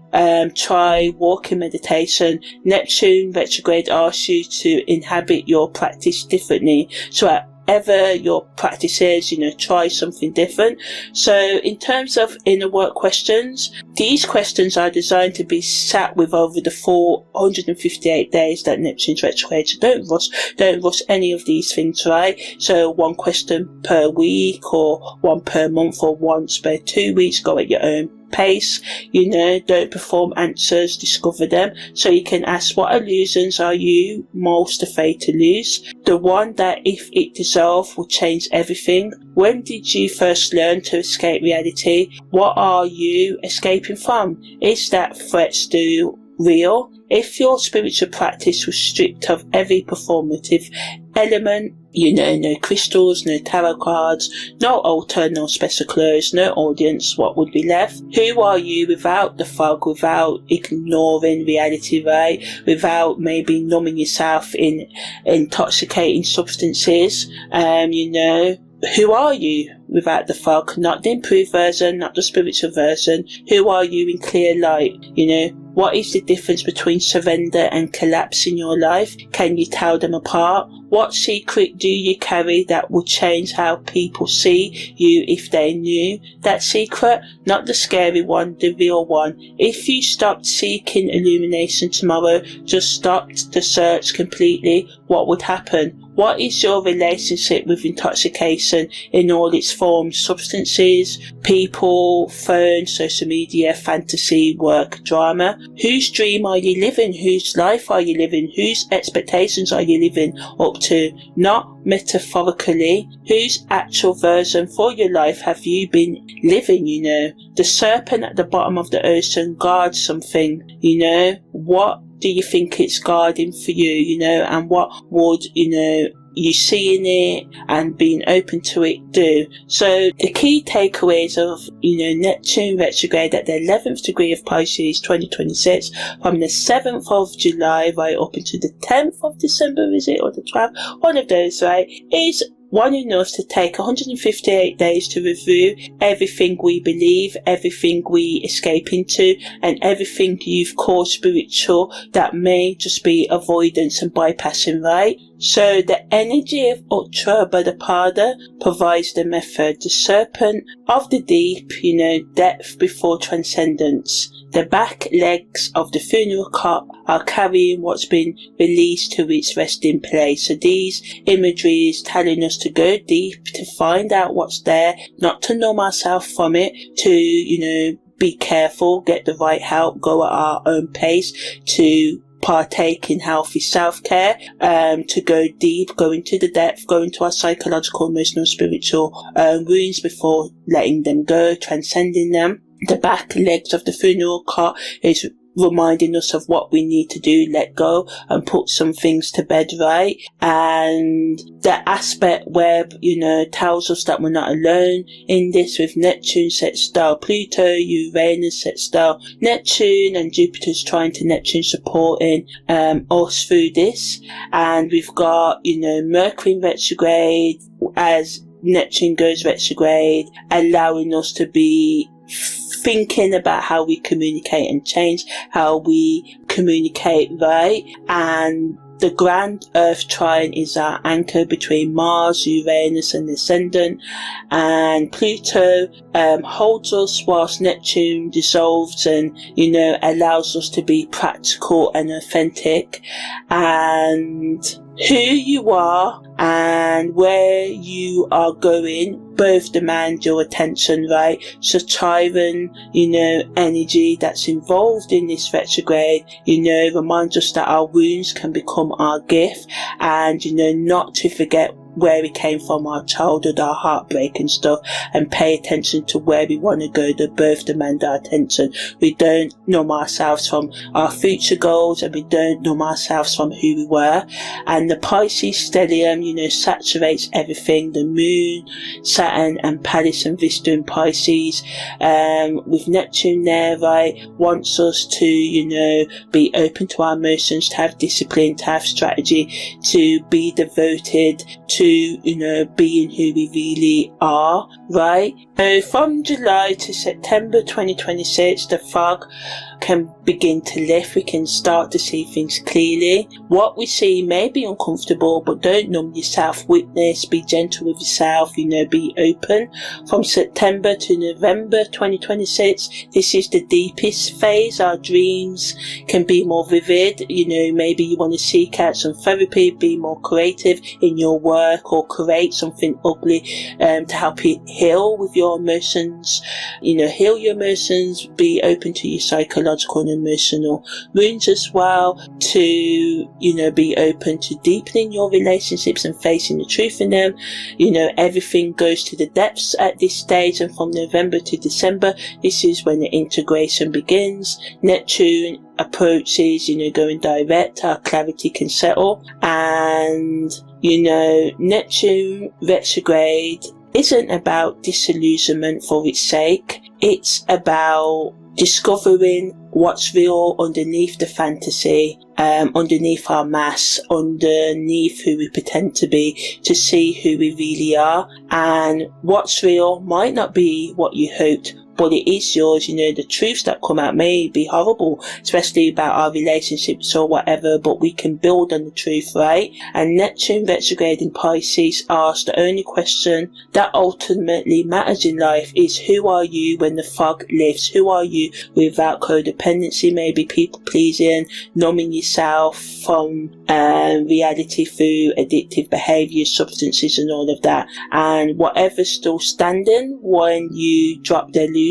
A: try walking meditation. Neptune retrograde asks you to inhabit your practice differently. So whatever your practice is, try something different. So in terms of inner work questions, these questions are designed to be sat with over the 458 days that Neptune's retrograde. So don't rush any of these things, right? So 1 question per week, or 1 per month, or once per 2 weeks. Go at your own pace. Don't perform answers, discover them. So you can ask, what illusions are you most afraid to lose? The one that if it dissolved would change everything. When did you first learn to escape reality? What are you escaping from? Is that threat still real? If your spiritual practice was stripped of every performative element, no crystals, no tarot cards, no altar, no special clothes, no audience, what would be left? Who are you without the fog, without ignoring reality, right? Without maybe numbing yourself in intoxicating substances, who are you without the fog? Not the improved version, not the spiritual version. Who are you in clear light? What is the difference between surrender and collapse in your life? Can you tell them apart? What secret do you carry that will change how people see you if they knew that secret? Not the scary one, the real one. If you stopped seeking illumination tomorrow, just stopped the search completely, what would happen? What is your relationship with intoxication in all its forms? Substances, people, phone, social media, fantasy, work, drama. Whose dream are you living? Whose life are you living? Whose expectations are you living up to? Not metaphorically. Whose actual version for your life have you been living? The serpent at the bottom of the ocean guards something. What do you think it's guarding for you, and what would, you seeing it and being open to it do? So the key takeaways of, Neptune retrograde at the 11th degree of Pisces 2026 from the 7th of July right up into the 10th of December, is it, or the 12th? One of those, right, is one enough to take 158 days to review everything we believe, everything we escape into, and everything you've called spiritual that may just be avoidance and bypassing, right? So the energy of Uttara Bhadrapada provides the method. The serpent of the deep, depth before transcendence. The back legs of the funeral cot are carrying what's been released to its resting place. So these imagery is telling us to go deep, to find out what's there, not to numb ourselves from it, to, be careful, get the right help, go at our own pace, to partake in healthy self-care, to go deep, go into the depth, go into our psychological, emotional, spiritual wounds before letting them go, transcending them. The back legs of the funeral cot is reminding us of what we need to do, let go and put some things to bed, right? And the aspect web, tells us that we're not alone in this, with Neptune set star Pluto, Uranus set star Neptune, and Jupiter's trying to Neptune supporting us through this. And we've got, Mercury retrograde as Neptune goes retrograde, allowing us to be thinking about how we communicate and change how we communicate, right? And the grand Earth trine is our anchor between Mars, Uranus and the Ascendant, and Pluto holds us whilst Neptune dissolves and, allows us to be practical and authentic. And who you are and where you are going both demand your attention, right? So Chiron, energy that's involved in this retrograde, reminds us that our wounds can become our gift, and, not to forget where we came from, our childhood, our heartbreak and stuff, and pay attention to where we want to go. They both demand our attention. We don't numb ourselves from our future goals, and we don't numb ourselves from who we were. And the Pisces stellium, saturates everything. The moon, Saturn and Pallas and Vista in Pisces, with Neptune there, right, wants us to, be open to our emotions, to have discipline, to have strategy, to be devoted to, being who we really are, right? So from July to September 2026, the fog can begin to lift. We can start to see things clearly. What we see may be uncomfortable, but don't numb yourself. Witness, be gentle with yourself, be open. From September to November 2026, this is the deepest phase. Our dreams can be more vivid. Maybe you want to seek out some therapy, be more creative in your work, or create something ugly to help you heal with your emotions. Heal your emotions, be open to your psychological and emotional wounds as well, to be open to deepening your relationships and facing the truth in them. Everything goes to the depths at this stage, and from November to December, this is when the integration begins. Neptune approaches, going direct, our clarity can settle, and Neptune retrograde isn't about disillusionment for its sake. It's about discovering what's real underneath the fantasy, underneath our mask, underneath who we pretend to be, to see who we really are. And what's real might not be what you hoped, but it is yours. The truths that come out may be horrible, especially about our relationships or whatever, but we can build on the truth, right? And Neptune retrograde in Pisces asks the only question that ultimately matters in life is, who are you when the fog lifts? Who are you without codependency, maybe people pleasing, numbing yourself from reality through addictive behaviours, substances and all of that? And whatever's still standing when you drop the illusions,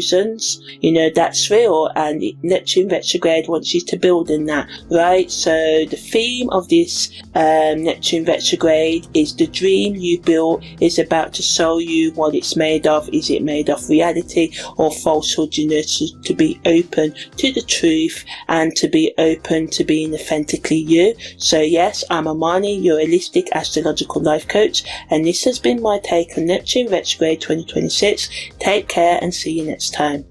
A: that's real, and Neptune retrograde wants you to build in that, right? So the theme of this Neptune retrograde is the dream you built is about to show you what it's made of. Is it made of reality or falsehood? To be open to the truth and to be open to being authentically you. So yes, I'm Amani, your holistic astrological life coach, and this has been my take on Neptune retrograde 2026. Take care and see you next time.